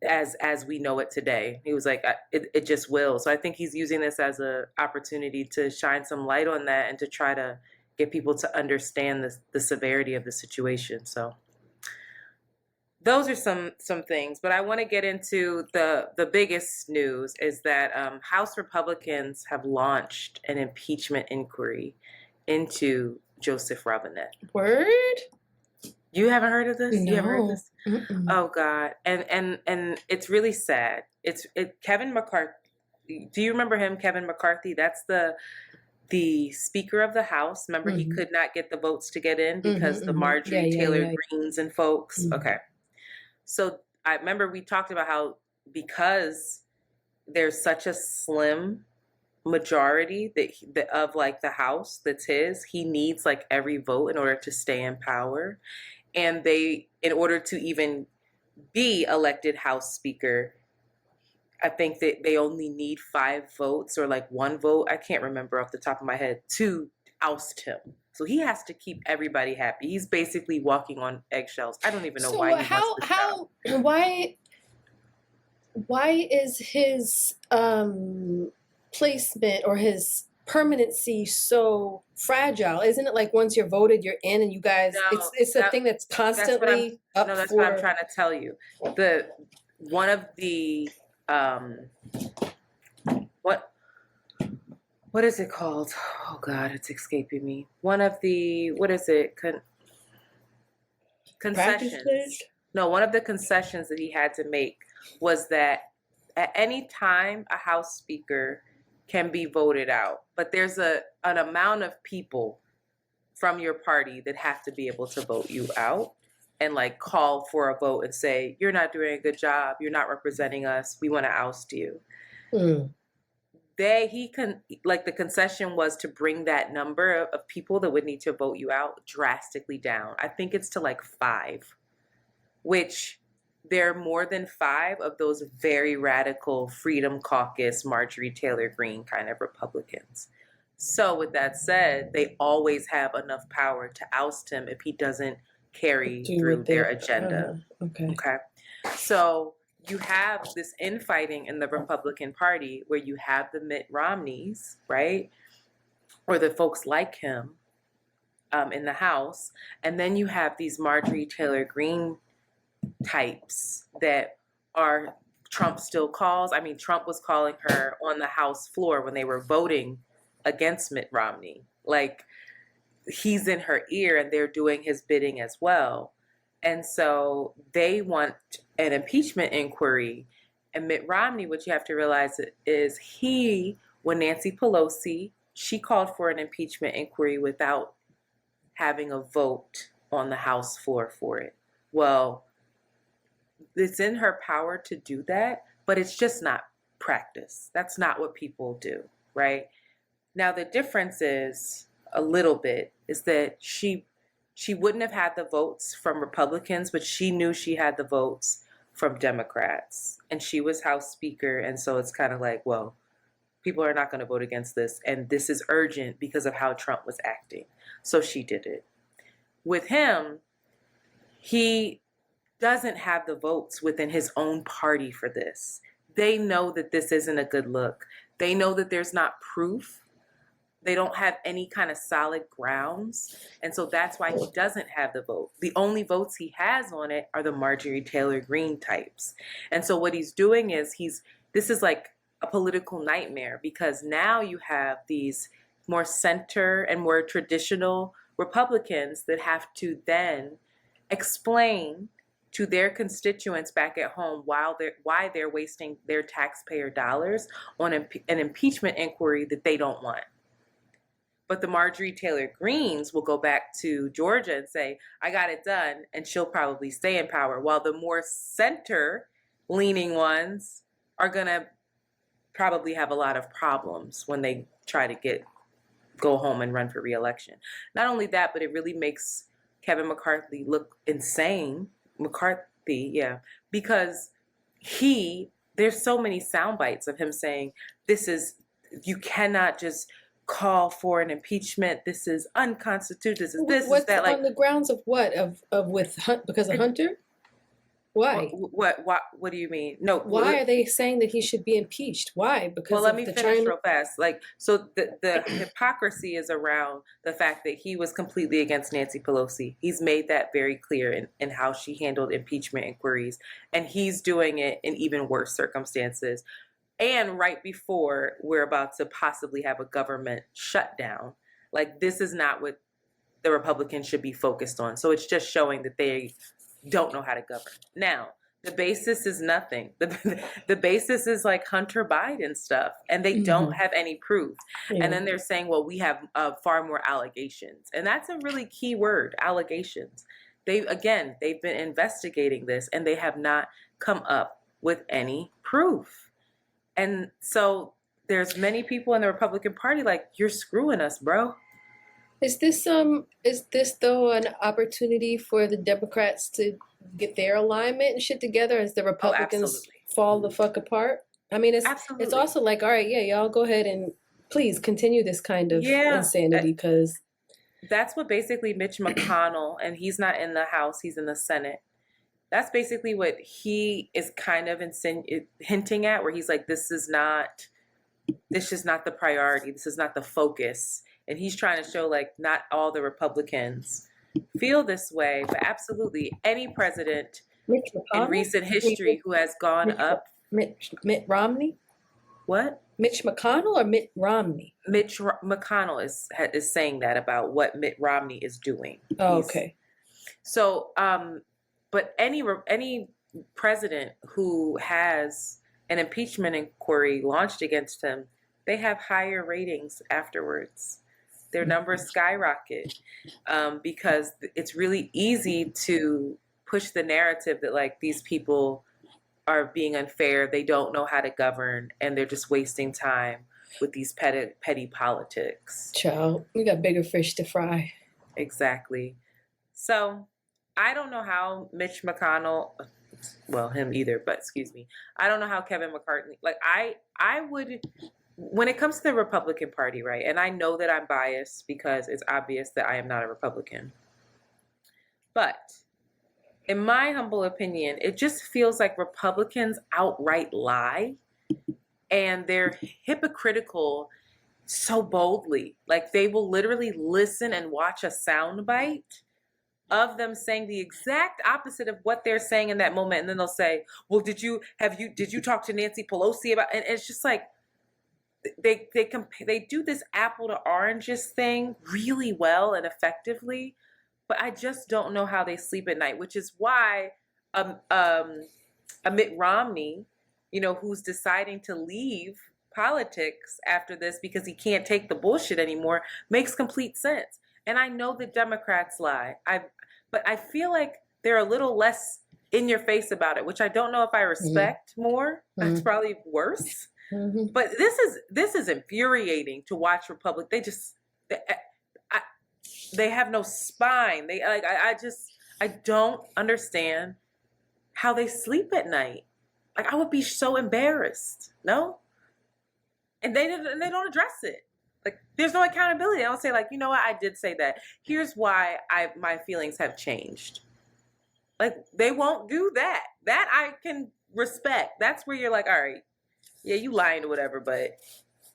as we know it today. He was like, it just will. So I think he's using this as an opportunity to shine some light on that and to try to get people to understand the severity of the situation. So those are some things. But I want to get into the biggest news is that House Republicans have launched an impeachment inquiry into Joseph Robinette. Word? You haven't heard of this? No. You haven't heard this? Mm-mm. Oh God. And it's really sad. Kevin McCarthy. Do you remember him, Kevin McCarthy? That's the Speaker of the House. Remember, he could not get the votes to get in because the Marjorie Taylor Greens and folks. Okay. So I remember we talked about how, because there's such a slim majority of like the House that's his, he needs like every vote in order to stay in power. And in order to even be elected House Speaker, I think that they only need 5 votes or like 1 vote. I can't remember off the top of my head, to oust him. So he has to keep everybody happy. He's basically walking on eggshells. I don't even know why he wants this job. Why is his placement or his permanency so fragile? Isn't it like once you're voted, you're in, and you guys? No, it's a thing that's constantly up. No, that's what I'm trying to tell you. One of the what is it called? Oh God, it's escaping me. One of the concessions. No, one of the concessions that he had to make was that at any time a House Speaker can be voted out, but there's an amount of people from your party that have to be able to vote you out and like call for a vote and say, you're not doing a good job, you're not representing us, we want to oust you. Mm. The concession was to bring that number of people that would need to vote you out drastically down. I think it's to like 5, which there are more than 5 of those very radical Freedom Caucus, Marjorie Taylor Greene kind of Republicans. So with that said, they always have enough power to oust him if he doesn't carry through their agenda. Okay. So you have this infighting in the Republican Party where you have the Mitt Romneys, right? Or the folks like him in the House. And then you have these Marjorie Taylor Greene types that are Trump still calls. I mean, Trump was calling her on the House floor when they were voting against Mitt Romney. Like, he's in her ear and they're doing his bidding as well. And so they want an impeachment inquiry. And Mitt Romney, what you have to realize is when Nancy Pelosi, she called for an impeachment inquiry without having a vote on the House floor for it. Well, it's in her power to do that, but it's just not practice. That's not what people do, right? Now, the difference is a little bit is that she wouldn't have had the votes from Republicans, but she knew she had the votes from Democrats. And she was House Speaker. And so it's kind of like, well, people are not going to vote against this. And this is urgent because of how Trump was acting. So she did it. With him, he doesn't have the votes within his own party for this. They know that this isn't a good look. They know that there's not proof. They don't have any kind of solid grounds. And so that's why he doesn't have the vote. The only votes he has on it are the Marjorie Taylor Greene types. And so what he's doing is this is like a political nightmare because now you have these more center and more traditional Republicans that have to then explain to their constituents back at home why they're wasting their taxpayer dollars on an impeachment inquiry that they don't want. But the Marjorie Taylor Greenes will go back to Georgia and say, I got it done, and she'll probably stay in power, while the more center-leaning ones are going to probably have a lot of problems when they try to go home and run for re-election. Not only that, but it really makes Kevin McCarthy look insane. Because there's so many sound bites of him saying, you cannot just call for an impeachment. This is unconstitutional. This is that. Like, on the grounds of what? Because of Hunter? Why? What do you mean? No. Why are they saying that he should be impeached? Why? Because let me finish real fast. So the hypocrisy is around the fact that he was completely against Nancy Pelosi. He's made that very clear in how she handled impeachment inquiries, and he's doing it in even worse circumstances. And right before we're about to possibly have a government shutdown. Like, this is not what the Republicans should be focused on. So it's just showing that they don't know how to govern. Now, the basis is nothing. The basis is like Hunter Biden stuff, and they don't have any proof. Yeah. And then they're saying, well, we have far more allegations. And that's a really key word, allegations. They've been investigating this, and they have not come up with any proof. And so there's many people in the Republican Party like, you're screwing us, bro. Is this though an opportunity for the Democrats to get their alignment and shit together as the Republicans fall the fuck apart? I mean, it's also like, all right, yeah, y'all go ahead and please continue this kind of insanity, because that's what basically Mitch McConnell, and he's not in the House, he's in the Senate. That's basically what he is kind of hinting at, where he's like, this is not the priority. This is not the focus. And he's trying to show, like, not all the Republicans feel this way, but absolutely any president in recent history who has gone up. Mitt Romney? What? Mitch McConnell or Mitt Romney? Mitch McConnell is saying that about what Mitt Romney is doing. Oh, okay. So, but any president who has an impeachment inquiry launched against him, they have higher ratings afterwards. Their numbers skyrocket because it's really easy to push the narrative that like these people are being unfair, they don't know how to govern, and they're just wasting time with these petty politics. Child, we got bigger fish to fry. Exactly. So I don't know how Mitch McConnell, well, him either, but excuse me, I don't know how Kevin McCarthy, like I would, when it comes to the Republican Party, right? And I know that I'm biased because it's obvious that I am not a Republican, but in my humble opinion, it just feels like Republicans outright lie and they're hypocritical so boldly. Like they will literally listen and watch a soundbite of them saying the exact opposite of what they're saying in that moment, and then they'll say, well, did you talk to Nancy Pelosi about, and it's just like they do this apple to oranges thing really well and effectively, but I just don't know how they sleep at night, which is why a Mitt Romney, who's deciding to leave politics after this because he can't take the bullshit anymore, makes complete sense. And I know the Democrats lie. But I feel like they're a little less in your face about it, which I don't know if I respect more. That's probably worse. But this is infuriating to watch Republic. They have no spine. I don't understand how they sleep at night. Like I would be so embarrassed. No? And they don't address it. Like there's no accountability. I don't say like, you know what, I did say that. Here's why my feelings have changed. Like they won't do that. That I can respect. That's where you're like, all right, yeah, you lying or whatever, but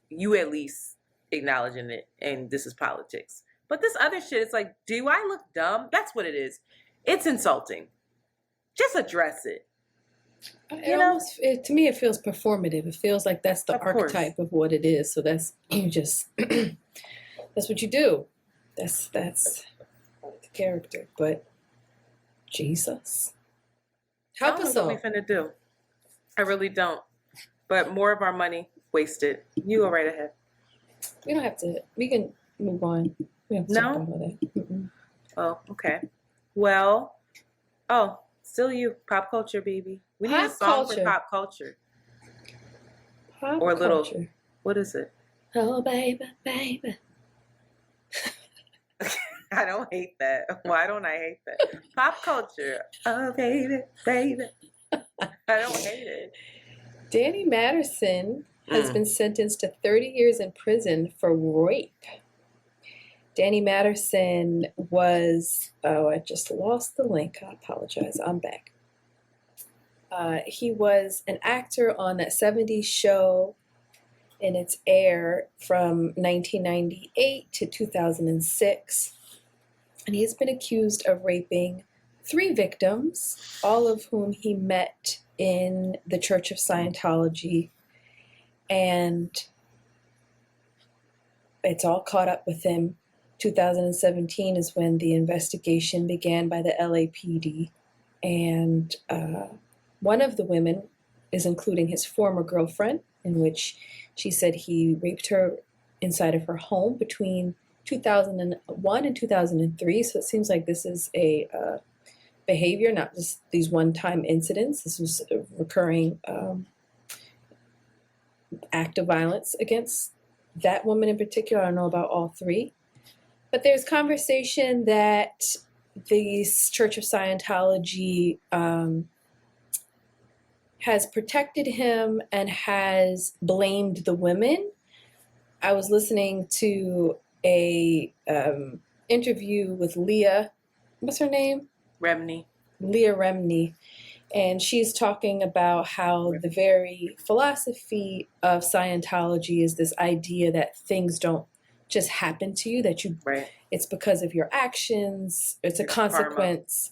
you at least acknowledging it, and this is politics. But this other shit, it's like, do I look dumb? That's what it is. It's insulting. Just address it. To me, it feels performative. It feels like that's the archetype of what it is. So that's that's what you do. That's the character. But Jesus, help us all. What we finna do? I really don't. But more of our money wasted. You go right ahead. We don't have to. We can move on. We don't have to talk about that. Oh, okay. Well, still you, pop culture, baby. We need a song for pop culture. Pop or a little culture. What is it? Oh, baby, baby. I don't hate that. Why don't I hate that? Pop culture. Oh, baby, baby. I don't hate it. Danny Masterson has been sentenced to 30 years in prison for rape. Danny Masterson was, I just lost the link. I apologize. I'm back. He was an actor on that 70s show in its air from 1998 to 2006. And he's been accused of raping 3 victims, all of whom he met in the Church of Scientology. And it's all caught up with him. 2017 is when the investigation began by the LAPD. And one of the women is including his former girlfriend, in which she said he raped her inside of her home between 2001 and 2003. So it seems like this is a behavior, not just these one-time incidents. This was a recurring act of violence against that woman in particular. I don't know about all 3. But there's conversation that the Church of Scientology has protected him and has blamed the women. I was listening to a interview with Leah, what's her name? Remney. Leah Remney. And she's talking about how the very philosophy of Scientology is this idea that things don't just happen to you, that it's because of your actions, it's a consequence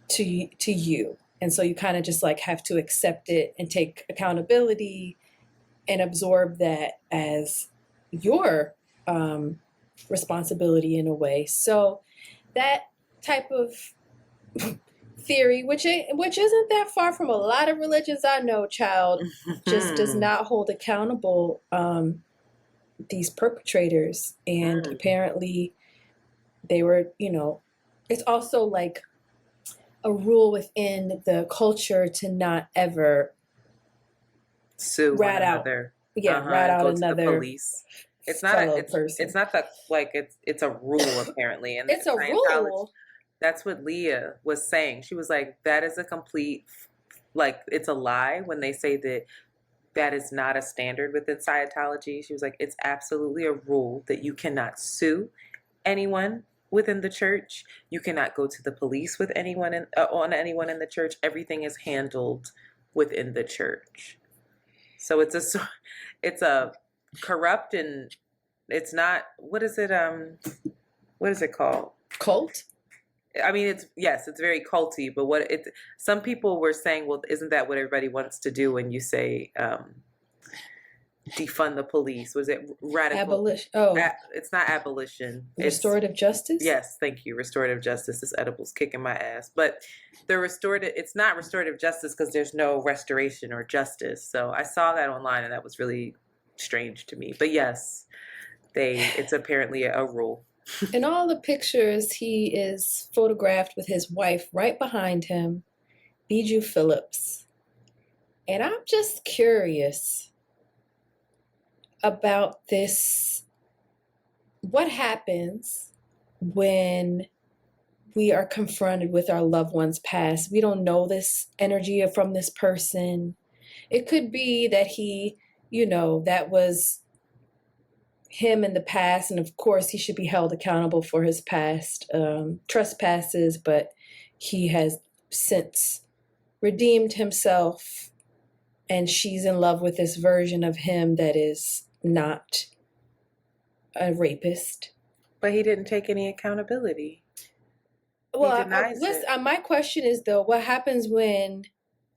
to you. And so you kind of just like have to accept it and take accountability and absorb that as your responsibility in a way. So that type of theory, which isn't that far from a lot of religions I know, child, just does not hold accountable these perpetrators, and Mm. apparently they were, it's also like a rule within the culture to not ever Sue one rat out, another. rat And out go to the another police. It's not a fellow it's person. not that like it's a rule apparently. And It's a Scientology, rule. that's what Leah was saying. She was like, that is a complete like it's a lie when they say that that is not a standard within Scientology. She was like, it's absolutely a rule that you cannot sue anyone within the church. You cannot go to the police with anyone on anyone in the church. Everything is handled within the church. So it's a corrupt, and it's not, what is it called? Cult? I mean, it's very culty, but some people were saying, well, isn't that what everybody wants to do when you say defund the police? Was it radical? Abolition. Oh, It's not abolition. restorative justice? Yes, thank you. Restorative justice. This edible's kicking my ass. But it's not restorative justice because there's no restoration or justice. So I saw that online and that was really strange to me. But yes, it's apparently a rule. In all the pictures, he is photographed with his wife right behind him, Bijou Phillips. And I'm just curious about this. What happens when we are confronted with our loved one's past? We don't know this energy from this person. It could be that that was him in the past, and of course he should be held accountable for his past trespasses, but he has since redeemed himself, and she's in love with this version of him that is not a rapist. But he didn't take any accountability. Well, he denies it. My question is though, what happens when?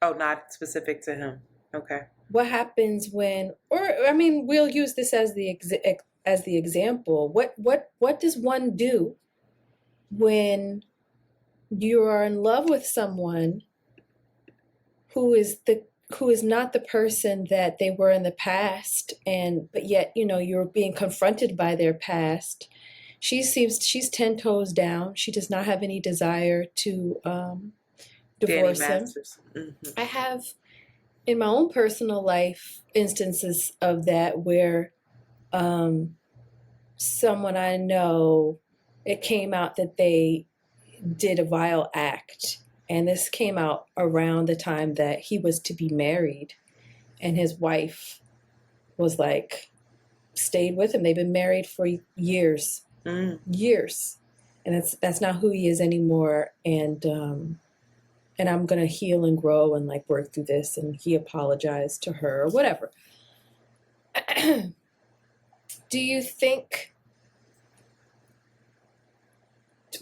Oh, not specific to him. Okay. What happens when? Or I mean, we'll use this as the example. What does one do when you are in love with someone who is not the person that they were in the past, but yet you're being confronted by their past? She's 10 toes down. She does not have any desire to divorce him. Mm-hmm. I have in my own personal life instances of that where someone I know, it came out that they did a vile act. And this came out around the time that he was to be married. And his wife was stayed with him. They've been married for years. Years. And that's not who he is anymore. And I'm going to heal and grow and work through this. And he apologized to her or whatever. Do you think,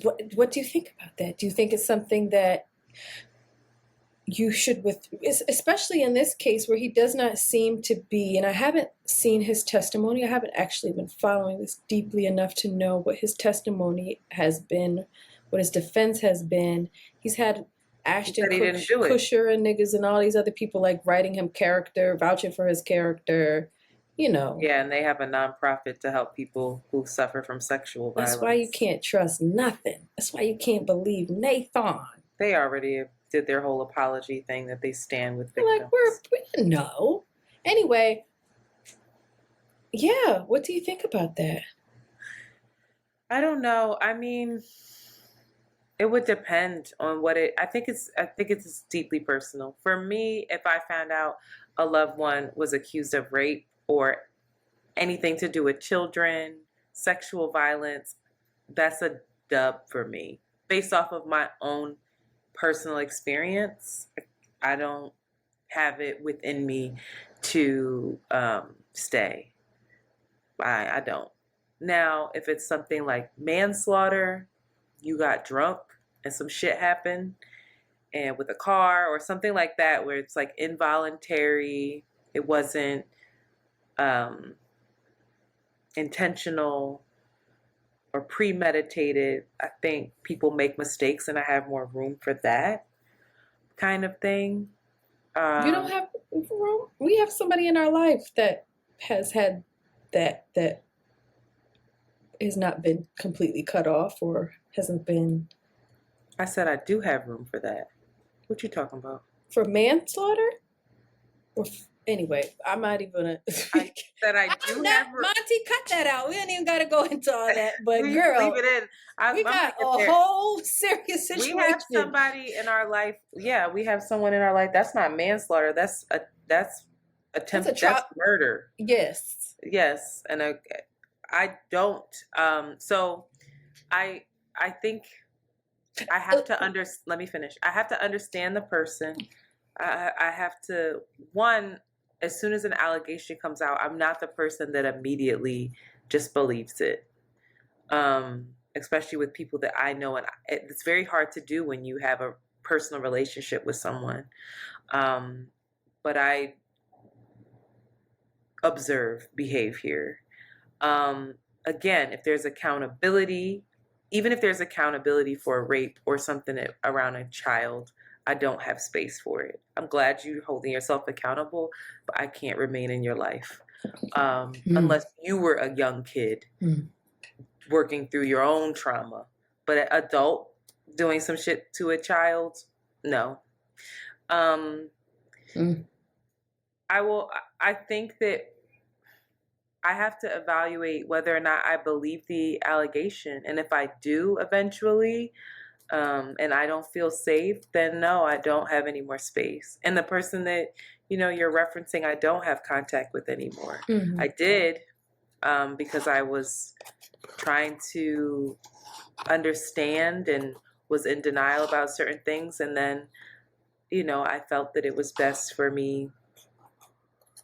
what do you think about that? Do you think it's something that you should, especially in this case where he does not seem to be, and I haven't seen his testimony. I haven't actually been following this deeply enough to know what his testimony has been, what his defense has been. He's had Ashton Kutcher and niggas and all these other people writing him character, vouching for his character, Yeah, and they have a nonprofit to help people who suffer from sexual violence. That's why you can't trust nothing. That's why you can't believe Nathan. They already did their whole apology thing that they stand with victims. We know. Anyway, yeah, what do you think about that? I don't know. I mean, it would depend on I think it's deeply personal. For me, if I found out a loved one was accused of rape or anything to do with children, sexual violence, that's a dub for me. Based off of my own personal experience, I don't have it within me to stay. I don't. Now, if it's something like manslaughter, you got drunk and some shit happened, and with a car or something like that, where it's involuntary, it wasn't intentional or premeditated, I think people make mistakes, and I have more room for that kind of thing. You don't have room? We have somebody in our life that has had that has not been completely cut off or hasn't been I said I do have room for that. What you talking about? for manslaughter? Or anyway, I'm not even gonna I speak. said I I'm do not have. Monty. Cut that out. We don't even gotta go into all that. But You can leave girl, it in. we I'm gonna got get a there. whole serious We have situation. somebody in our life. Yeah, we have someone in our life. That's not manslaughter. That's That's attempt. a That's murder. yes. Yes, and I don't. So I I think I have to let me finish. I have to understand the person. I have to, one, as soon as an allegation comes out, I'm not the person that immediately just believes it. Especially with people that I know, and it's very hard to do when you have a personal relationship with someone. But I observe behavior. Again, if there's accountability, even if there's accountability for a rape or something around a child, I don't have space for it. I'm glad you're holding yourself accountable, but I can't remain in your life unless you were a young kid working through your own trauma. But an adult doing some shit to a child, no. I think that I have to evaluate whether or not I believe the allegation. And if I do eventually, and I don't feel safe, then no, I don't have any more space. And the person that, you're referencing, I don't have contact with anymore. I did, because I was trying to understand and was in denial about certain things. And then, I felt that it was best for me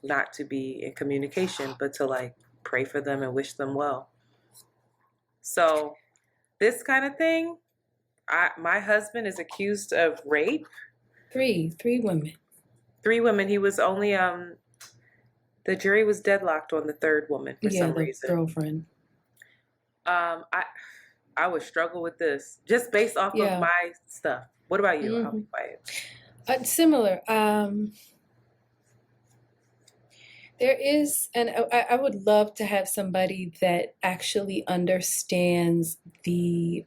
not to be in communication, but to pray for them and wish them well. So this kind of thing, my husband is accused of rape. Three women. 3 women. He was only the jury was deadlocked on the third woman for some reason. Girlfriend. I would struggle with this just based off of my stuff. What about you? I'll be quiet. Similar. There is, and I would love to have somebody that actually understands the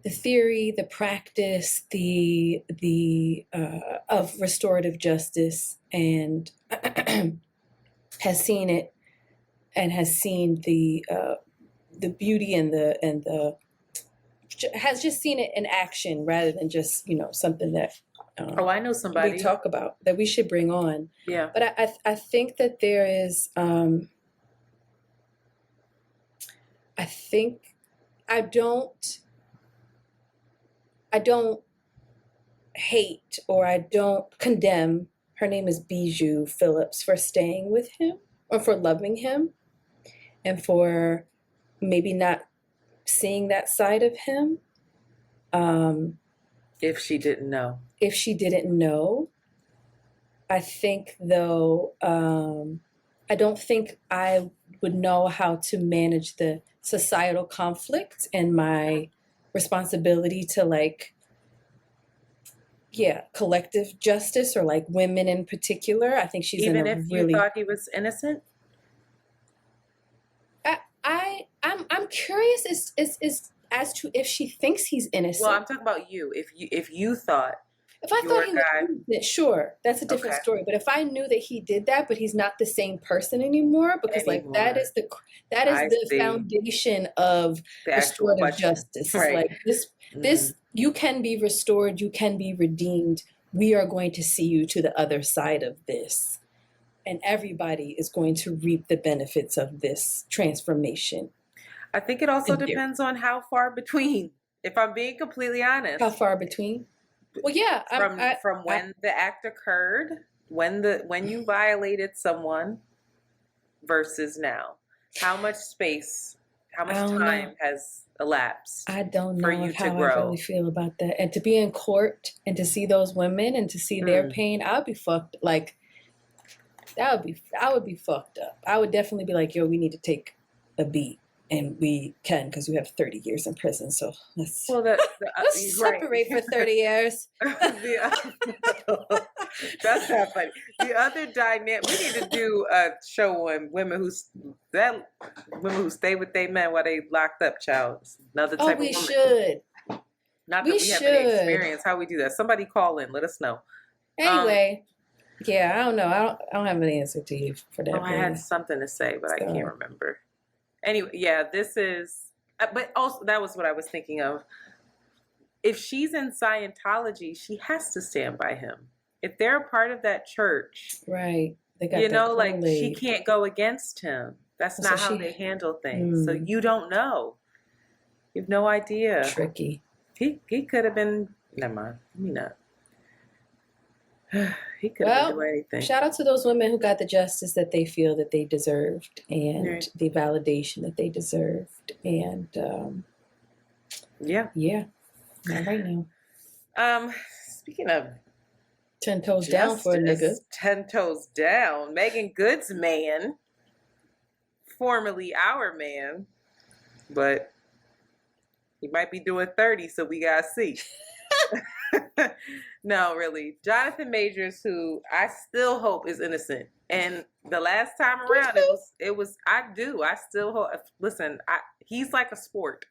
theory, the practice, the of restorative justice, and has seen it, and has seen the beauty and the has just seen it in action rather than just something that I know somebody we talk about that we should bring on. Yeah, but I think that there is I think I don't hate or I don't condemn. Her name is Bijou Phillips, for staying with him or for loving him and for maybe not seeing that side of him. If she didn't know. I think, though, I don't think I would know how to manage the societal conflict and my responsibility to collective justice or women in particular. I think she's even if you thought he was innocent. I'm curious as to if she thinks he's innocent. Well, I'm talking about you. If you thought. If I thought he was innocent, sure, that's a different story. But if I knew that he did that, but he's not the same person anymore, because that is the foundation of restorative justice. Right. It's this you can be restored, you can be redeemed. We are going to see you to the other side of this, and everybody is going to reap the benefits of this transformation. I think it also depends on how far between. If I'm being completely honest, how far between. Well, yeah, from when the act occurred, when you violated someone, versus now, how much space, how much time has elapsed? I don't know for you how to grow. I really feel about that, and to be in court and to see those women and to see their pain, I'd be fucked. I would be fucked up. I would definitely be like, yo, we need to take a beat. And we can because we have 30 years in prison. So let's Well, let's right. separate for 30 years. That's not funny. The other dynamic, we need to do a show on women who stay with their men while they locked up, child. Another type of woman. Should. Not that we have any experience. How we do that? Somebody call in. Let us know. Anyway, yeah, I don't know. I don't have an answer to you for that. I had something to say, but I can't remember. Anyway, yeah, this is. But also, that was what I was thinking of. If she's in Scientology, she has to stand by him. If they're a part of that church, right? They got like she can't go against him. That's not how they handle things. So you don't know. You have no idea. Tricky. He could have been. Never mind. Me not. He could have been doing anything. Shout out to those women who got the justice that they feel that they deserved and the validation that they deserved. And yeah, not right now. Speaking of 10 toes down for a nigga. 10 toes down. Megan Good's man, formerly our man, but he might be doing 30, so we gotta see. No, really. Jonathan Majors, who I still hope is innocent. And the last time around, I still hope. Listen, he's like a sport.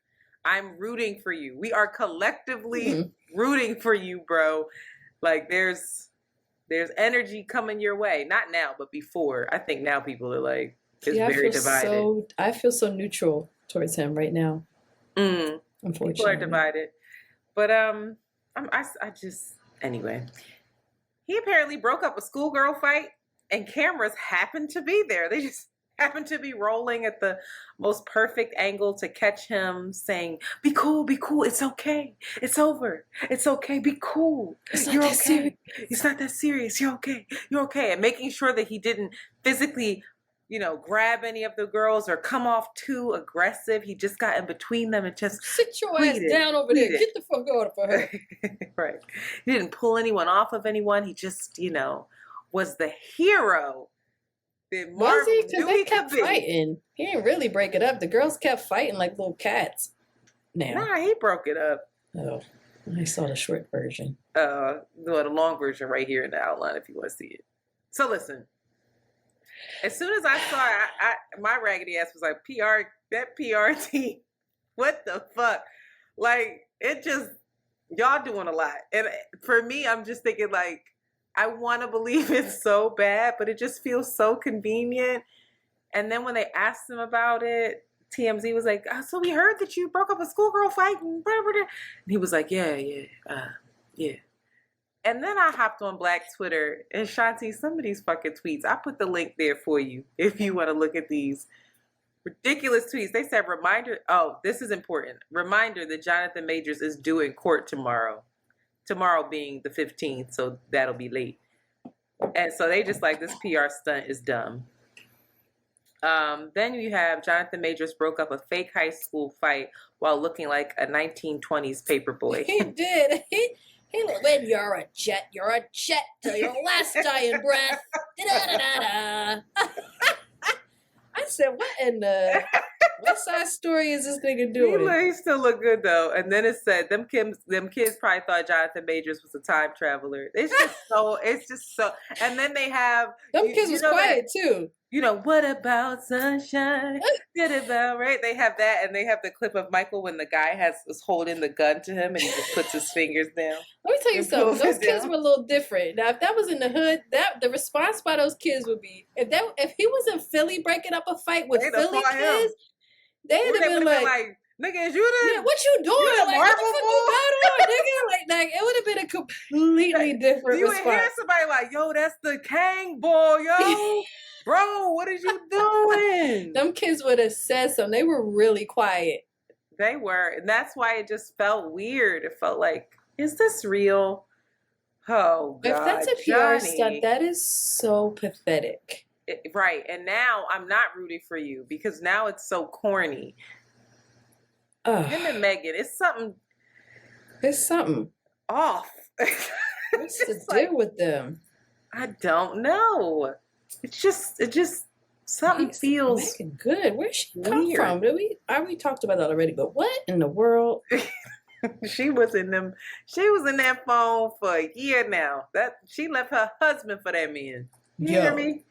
I'm rooting for you. We are collectively rooting for you, bro. Like there's energy coming your way. Not now, but before. I think now people are like, very divided. I feel so neutral towards him right now. Unfortunately. People are divided. But anyway. He apparently broke up a schoolgirl fight and cameras happened to be there. They just happened to be rolling at the most perfect angle to catch him saying, be cool, it's okay. It's over. It's okay, be cool. You're okay. It's not that serious. You're okay. And making sure that he didn't physically, grab any of the girls or come off too aggressive. He just got in between them and just sit your ass down over there. Get the fuck out of her. Right. He didn't pull anyone off of anyone. He just, was the hero. Was he? Because they kept fighting. He didn't really break it up. The girls kept fighting like little cats. Nah, he broke it up. Oh, I saw the short version. The long version right here in the outline if you want to see it. So listen. As soon as I saw it, my raggedy ass was like, that PR team, what the fuck? Like, it just, y'all doing a lot. And for me, I'm just thinking like, I want to believe it's so bad, but it just feels so convenient. And then when they asked him about it, TMZ was like, so we heard that you broke up a schoolgirl fight and blah, blah, blah. And he was like, yeah. And then I hopped on Black Twitter and Shanti, some of these fucking tweets, I put the link there for you if you want to look at these ridiculous tweets. They said, this is important. Reminder that Jonathan Majors is due in court tomorrow. Tomorrow being the 15th, so that'll be late. And so they just like, this PR stunt is dumb. Then you have Jonathan Majors broke up a fake high school fight while looking like a 1920s paperboy. He did. He when you're a jet till your last dying breath. Da-da-da-da-da. I said, what in the What Side Story is this nigga doing? He still look good though. And then it said them kids probably thought Jonathan Majors was a time traveler. It's just so. And then they have them kids was quiet too. What about sunshine? What about, right? They have that, and they have the clip of Michael when the guy is holding the gun to him and he just puts his fingers down. Let me tell you something. Those kids were a little different. Now, if that was in the hood, the response by those kids would be if he was in Philly breaking up a fight with Philly kids, they'd have been like, nigga, is you the? Yeah, what you doing? You like, what the fuck you got on, nigga? Like, it would have been a completely different you response. You would hear somebody like, yo, that's the Kang boy, yo. Bro, what are you doing? Them kids would have said something. They were really quiet. They were. And that's why it just felt weird. It felt like, is this real? Oh, God. If that's a PR stunt, that is so pathetic. Right. And now I'm not rooting for you because now it's so corny. Him and Megan, it's something off. What's the deal with them? I don't know. It just Something feels Megan Good. Where'd she come weird. from? We talked about that already, but what in the world? She was in that phone for a year now. That she left her husband for that man. You hear me?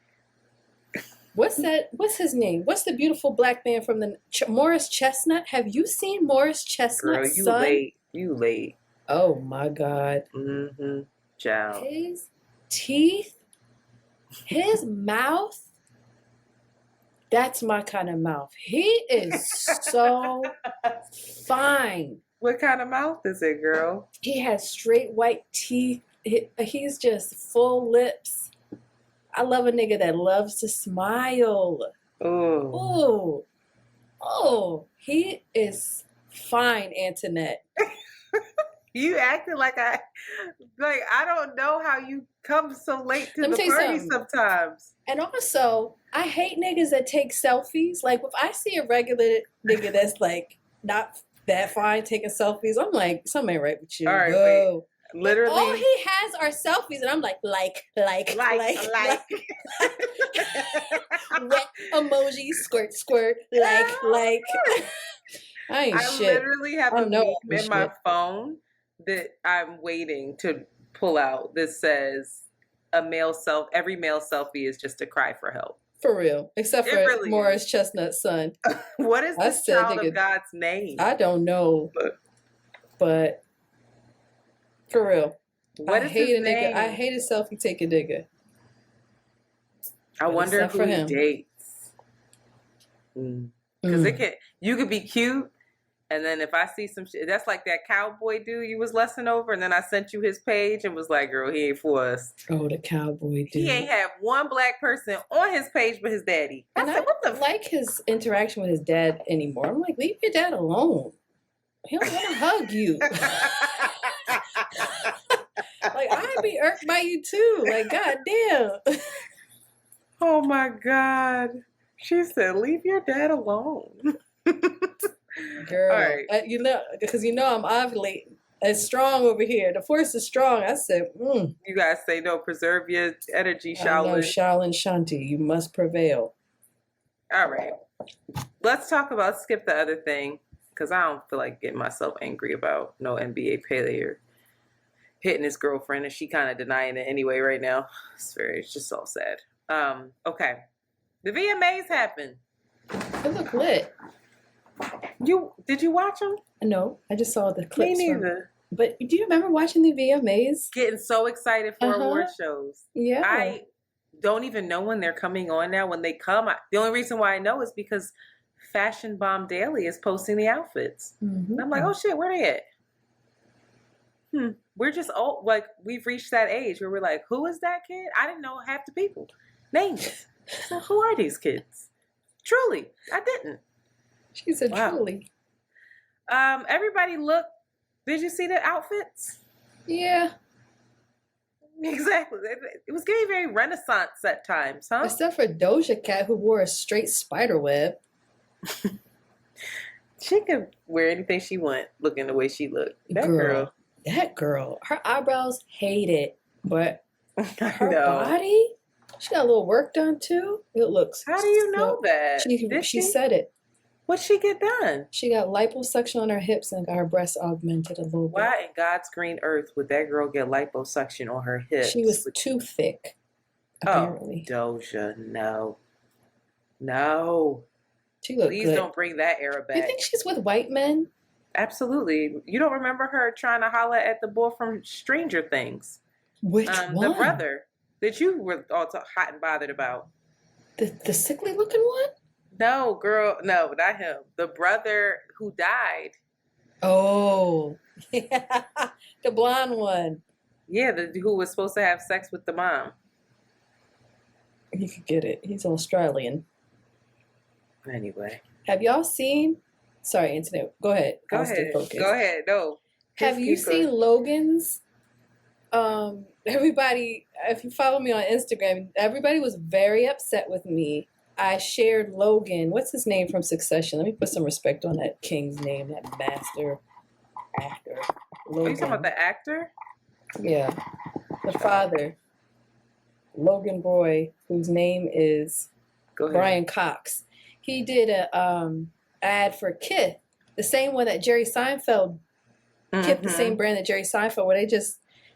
What's that? What's his name? What's the beautiful black man from the Morris Chestnut? Have you seen Morris Chestnut's Girl, you son? late. You late. Oh my God. Mm-hmm. Child. His teeth, his mouth. That's my kind of mouth. He is so fine. What kind of mouth is it, girl? He has straight white teeth. He's just full lips. I love a nigga that loves to smile. Oh. He is fine, Antoinette. You acting like I don't know how you come so late to the party sometimes. And also, I hate niggas that take selfies. Like, if I see a regular nigga that's like not that fine taking selfies, I'm like, something ain't right with you. All right, wait. Literally, all he has are selfies, and I'm like wet emoji, squirt, like. I literally have a meme in my phone that I'm waiting to pull out that says every male selfie is just a cry for help. For real. Except for really Morris Chestnut's son. What is this child of God's name? I don't know. But for real. I hate a nigga. I hate a selfie taking nigga. I wonder who he dates. Because you could be cute. And then if I see some shit, that's like that cowboy dude you was lusting over, and then I sent you his page and was like, girl, he ain't for us. Oh, the cowboy dude. He ain't have one black person on his page but his daddy. I don't like his interaction with his dad anymore. I'm like, leave your dad alone. He don't want to hug you. Like, I'd be irked by you too. Like, goddamn. Oh my God. She said, leave your dad alone. Girl, right. Because I'm ovulating. It's strong over here. The force is strong. I said, You guys say no. Preserve your energy, Shaolin. Shaolin Shanti, you must prevail. All right. Let's talk about skip the other thing, because I don't feel like getting myself angry about no NBA player hitting his girlfriend, and she kind of denying it anyway right now. It's just all sad. Okay. The VMAs happened. It looked lit. Did you watch them? No, I just saw the clips. Me neither. But do you remember watching the VMAs? Getting so excited for award shows. Yeah. I don't even know when they're coming on now. When they come, the only reason why I know is because Fashion Bomb Daily is posting the outfits. Mm-hmm. I'm like, oh shit, where they at? We're just old. Like, we've reached that age where we're like, who is that kid? I didn't know half the people. Names. So who are these kids? Truly, I didn't. She said, truly. Everybody look. Did you see the outfits? Yeah. Exactly. It was getting very Renaissance at times, huh? Except for Doja Cat, who wore a straight spider web. She could wear anything she want, looking the way she looked. That girl. Her eyebrows hate it, but her body, she got a little work done too. It looks. How do you know that? She said it. What'd she get done? She got liposuction on her hips and got her breasts augmented a little bit. Why in God's green earth would that girl get liposuction on her hips? She was too thick, apparently. Oh, Doja, no. No. She looked Please don't bring that era back. You think she's with white men? Absolutely. You don't remember her trying to holler at the boy from Stranger Things? Which one? The brother that you were all hot and bothered about. The sickly looking one? No, girl. No, not him. The brother who died. Oh. The blonde one. Yeah, who was supposed to have sex with the mom. You could get it. He's Australian. Anyway. Have y'all seen... Sorry, Antoinette. Go ahead. Go ahead. No. Have you seen Logan's? Everybody, if you follow me on Instagram, everybody was very upset with me. I shared Logan. What's his name from Succession? Let me put some respect on that king's name, that master actor. Logan. Are you talking about the actor? Yeah. The father. Logan Roy, whose name is Go ahead. Brian Cox. He did a ad for Kith, the same one that Jerry Seinfeld, Kith, the same brand that Jerry Seinfeld, where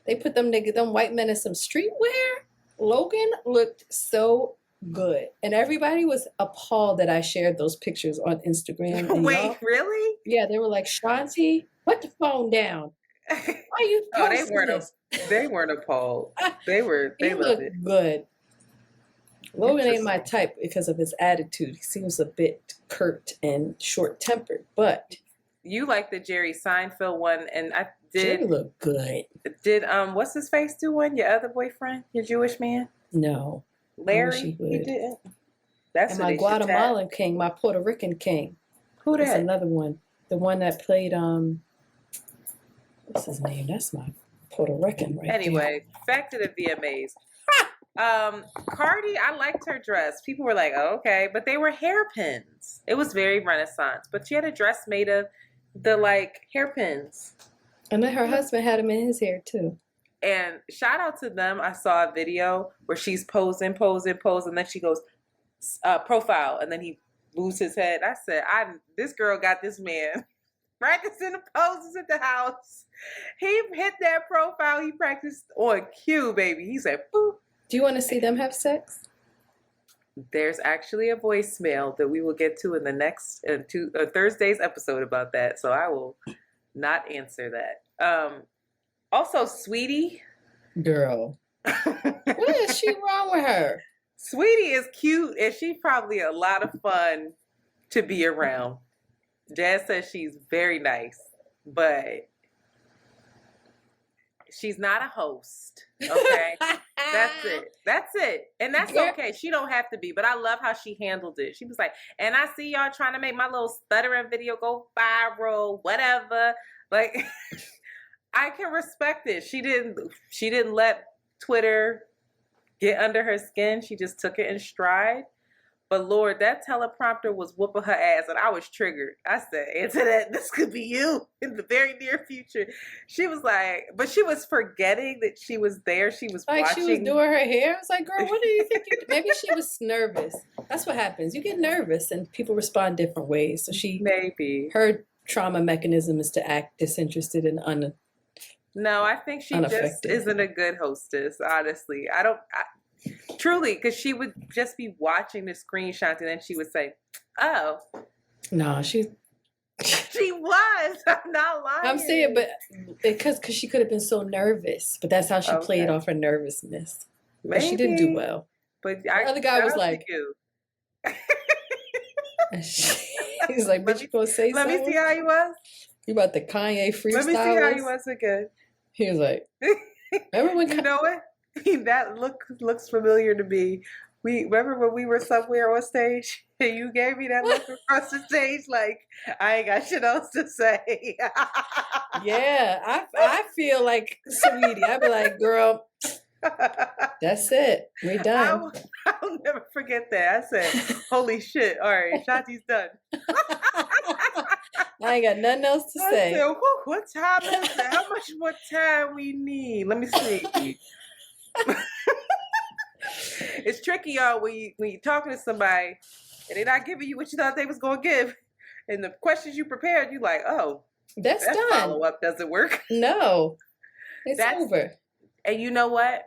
they put them white men in some streetwear. Logan looked so good, and everybody was appalled that I shared those pictures on Instagram. And Wait, really? Yeah, they were like, Shanti, put the phone down. Why are you posting this? They weren't appalled. They He loved looked it. good. Logan ain't my type because of his attitude. He seems a bit curt and short-tempered, but you like the Jerry Seinfeld one, and I did. Jerry looked good. Did what's his face do one? Your other boyfriend, your Jewish man? No, Larry. He didn't. That's and my Guatemalan king, my Puerto Rican king. Who that? That's another one. The one that played what's his name? That's my Puerto Rican right Anyway, back to the VMAs. Cardi, I liked her dress. People were like, oh, okay, but they were hairpins. It was very Renaissance, but she had a dress made of the like hairpins. And then her husband had him in his hair too. And shout out to them. I saw a video where she's posing, and then she goes, profile, and then he moves his head. I said, this girl got this man practicing the poses at the house. He hit that profile. He practiced on cue, baby. He said, boop. Do you want to see them have sex? There's actually a voicemail that we will get to in the next Thursday's episode about that. So I will not answer that. Also, Sweetie. Girl. What is she wrong with her? Sweetie is cute, and she's probably a lot of fun to be around. Jazz says she's very nice, but she's not a host. Okay? That's it. And that's okay. She don't have to be, but I love how she handled it. She was like, and I see y'all trying to make my little stuttering video go viral, whatever. Like, I can respect it. She didn't let Twitter get under her skin. She just took it in stride. But Lord, that teleprompter was whooping her ass, and I was triggered. I said, Antoinette, this could be you in the very near future. She was like, but she was forgetting that she was there. She was like watching. She was doing her hair. I was like, girl, what do you think? Maybe she was nervous. That's what happens. You get nervous, and people respond different ways. So her trauma mechanism is to act disinterested and No, I think she just isn't a good hostess, honestly. Truly, because she would just be watching the screenshot and then she would say, oh. No, she was. I'm not lying. I'm saying, but because she could have been so nervous. But that's how she played off her nervousness. But she didn't do well. But the other guy was like, he's like, bitch, you gonna say something? Let me see how he was. You about the Kanye freestyle? Let me see how he was again. He was like, remember when you know what? That looks familiar to me. Remember when we were somewhere on stage and you gave me that look across the stage like I ain't got shit else to say. Yeah, I feel like Sweetie. I'd be like, girl, that's it. We're done. I'll never forget that. I said, holy shit. All right, Shanti's done. I ain't got nothing else to say. I said, what time is it? How much more time we need? Let me see. It's tricky, y'all, when you're talking to somebody and they're not giving you what you thought they was going to give. And the questions you prepared, you like, oh, that's that done. Follow-up doesn't work. No, that's over. And you know what?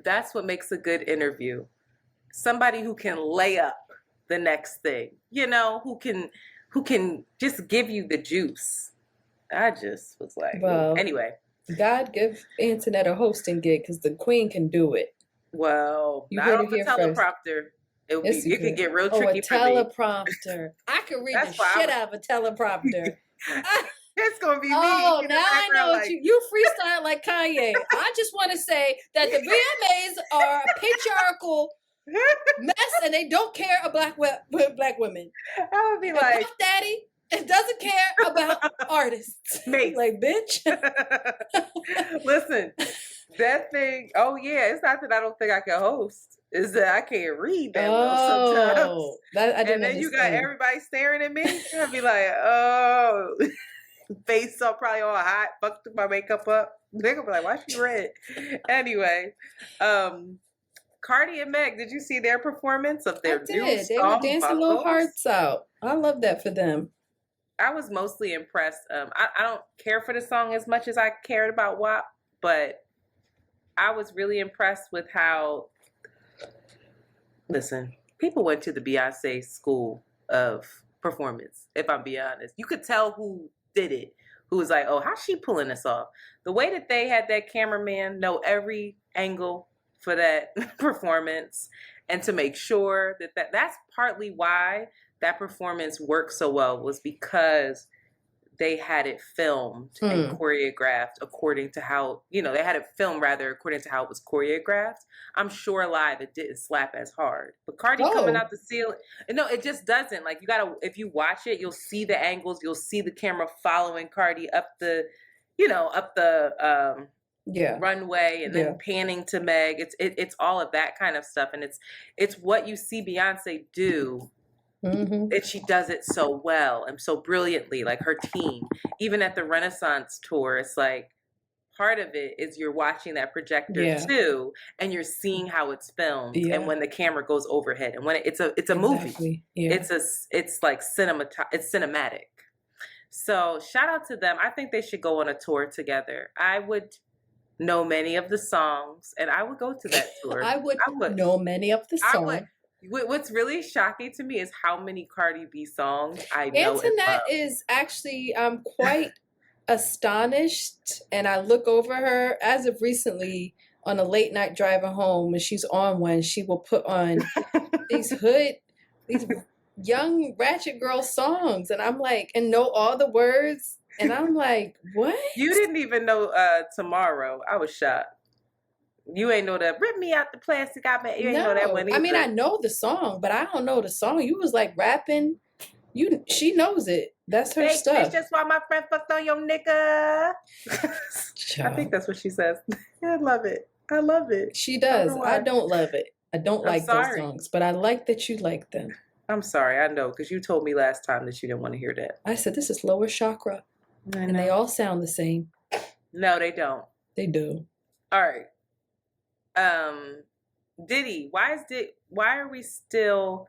That's what makes a good interview. Somebody who can lay up the next thing, who can just give you the juice. I just was like, well, anyway. God give Antoinette a hosting gig because the queen can do it. Well, not off a teleprompter. It could get real tricky for me. A teleprompter. I could read the shit out of a teleprompter. It's going to be me. Oh, now I know what you freestyle like Kanye. I just want to say that the VMAs are a patriarchal mess and they don't care about black women. I would be like, Puff Daddy, it doesn't care about artists. Mate. Like, bitch. Listen, that thing, it's not that I don't think I can host. It's that I can't read that well sometimes. I didn't and then understand. You got everybody staring at me. I'd be like, oh. Face up, probably all hot. Fucked my makeup up. They're gonna be like, why she red? Anyway, Cardi and Meg, did you see their performance of I their new did. They were song, dancing little Bubbles? hearts out. I love that for them. I was mostly impressed. I don't care for the song as much as I cared about WAP, but I was really impressed with how, listen, people went to the Beyonce school of performance, if I'm being honest. You could tell who did it, who was like, oh, how's she pulling this off? The way that they had that cameraman know every angle for that performance, and to make sure that's partly why that performance worked so well, was because they had it filmed and choreographed according to how, they had it filmed rather according to how it was choreographed. I'm sure live it didn't slap as hard. But Cardi coming out the ceiling, no, it just doesn't. Like, you gotta, if you watch it, you'll see the angles, you'll see the camera following Cardi up the, runway, and then panning to Meg. It's all of that kind of stuff, and it's what you see Beyonce do. And she does it so well and so brilliantly, like her team. Even at the Renaissance tour, it's like part of it is you're watching that projector too, and you're seeing how it's filmed, and when the camera goes overhead, and when it's a movie, it's like it's cinematic. So shout out to them. I think they should go on a tour together. I would know many of the songs, and I would go to that tour. I would know many of the songs. What's really shocking to me is how many Cardi B songs I know. Antoinette is actually quite astonished, and I look over her as of recently on a late night driving home, and she's on one. She will put on these young ratchet girl songs, and I'm like, and know all the words, and I'm like, what? You didn't even know Tomorrow. I was shocked. You ain't know that "Rip Me Out the Plastic." You ain't know that one either. I mean, I know the song, but I don't know the song. You was like rapping. She knows it. That's her stuff. It's just why my friend fucked on your nigga. I think that's what she says. I love it. I love it. She does. I don't love it. I don't like those songs, but I like that you like them. I'm sorry. I know, because you told me last time that you didn't want to hear that. I said this is lower chakra, and they all sound the same. No, they don't. They do. All right. Diddy, why are we still,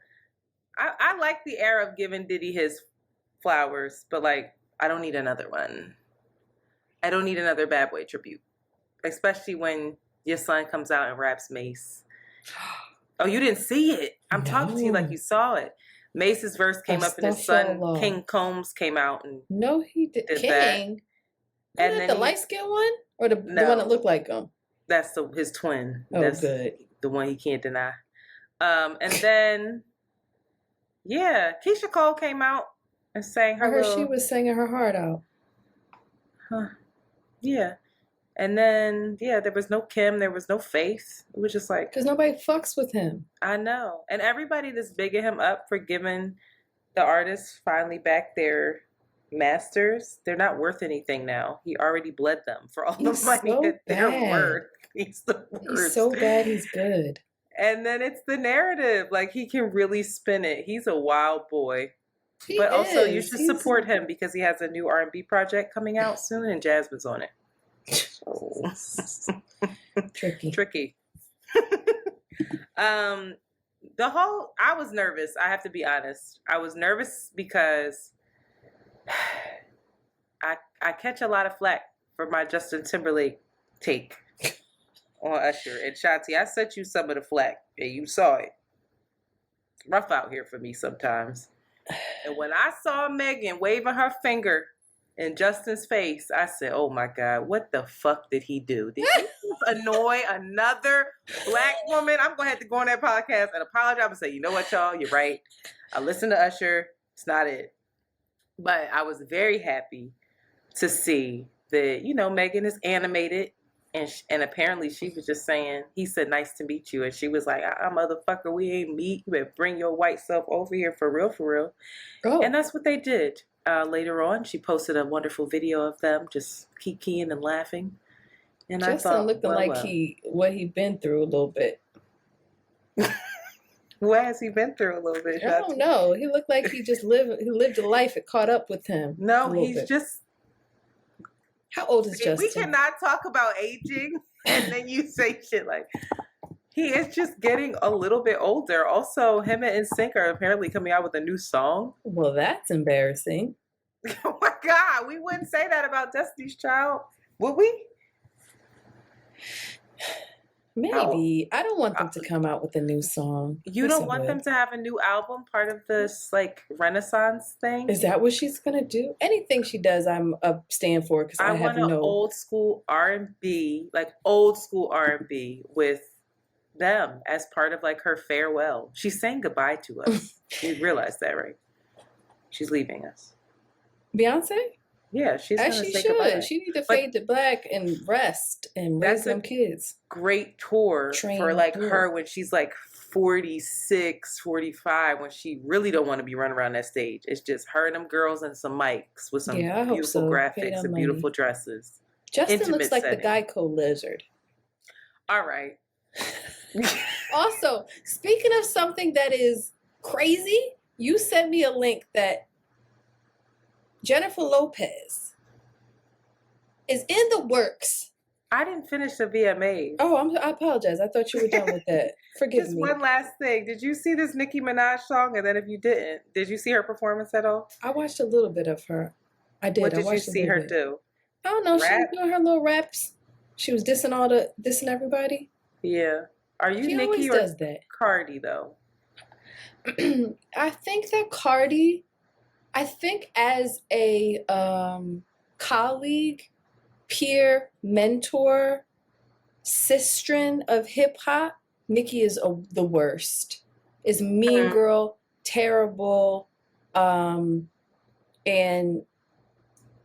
I like the era of giving Diddy his flowers, but like, I don't need another one. I don't need another Bad Boy tribute, especially when your son comes out and raps Mace. Oh, you didn't see it? I'm talking to you like you saw it. Mace's verse came up, and his son King Combs came out and no, he did King. And then the light skinned one, or the one that looked like him. That's his twin. Oh, that's good. The one he can't deny. And then, Keisha Cole came out and sang her. I heard she was singing her heart out. Huh. Yeah. And then, there was no Kim. There was no Faith. It was just like... Because nobody fucks with him. I know. And everybody that's bigging him up for giving the artists finally back their masters, they're not worth anything now. He already bled them for all the money that they're worth. He's the worst. He's so bad, he's good. And then it's the narrative. Like, he can really spin it. He's a wild boy. Also, you should support him because he has a new R&B project coming out soon, and Jasmine's on it. Oh. Tricky. I was nervous. I have to be honest. I was nervous because I catch a lot of flack for my Justin Timberlake take on Usher. And Shanti, I sent you some of the flack, and you saw it. It's rough out here for me sometimes. And when I saw Megan waving her finger in Justin's face, I said, oh my God, what the fuck did he do? Did he annoy another black woman? I'm going to have to go on that podcast and apologize and say, you know what, y'all, you're right. I listened to Usher. It's not it. But I was very happy to see that, Megan is animated. And apparently she was just saying, he said, nice to meet you. And she was like, motherfucker, we ain't meet. You better bring your white self over here for real, for real. Oh. And that's what they did. Later on, she posted a wonderful video of them just kikiing and laughing. And Justin I thought, looking like what he'd been through a little bit. What has he been through a little bit? I don't know. He looked like he lived a life. It caught up with him. No, he's just. How old is Justin? We cannot talk about aging and then you say shit like He is just getting a little bit older. Also, him and NSYNC are apparently coming out with a new song. Well, that's embarrassing. Oh my God, we wouldn't say that about Destiny's Child, would we? Maybe. I don't want them to come out with a new song. You don't want them to have a new album, part of this like Renaissance thing? Is that what she's gonna do? Anything she does, I'm stand for because I have want no old school R&B, like old school R&B with them as part of like her farewell. She's saying goodbye to us. You realize that, right? She's leaving us. Beyonce? Yeah, she's as gonna she say should. goodbye. She need to fade to black and rest and raise them kids. Great tour for like her when she's like 46, 45, when she really don't want to be running around that stage. It's just her and them girls and some mics with some beautiful graphics and beautiful dresses. Justin Intimate looks like setting. the Geico lizard. All right. Also, speaking of something that is crazy, you sent me a link that Jennifer Lopez is in the works. I didn't finish the VMAs. Oh, I apologize. I thought you were done with that. Forgive Just me. one last thing. Did you see this Nicki Minaj song? And then if you didn't, did you see her performance at all? I watched a little bit of her. I did. What did you see her do? I don't know. She was doing her little raps. She was dissing everybody. Yeah. Are you Nicki or does that. Cardi though? I think that Cardi, as a colleague, peer, mentor, sistren of hip hop, Nicki is the worst. Is mean girl, terrible, and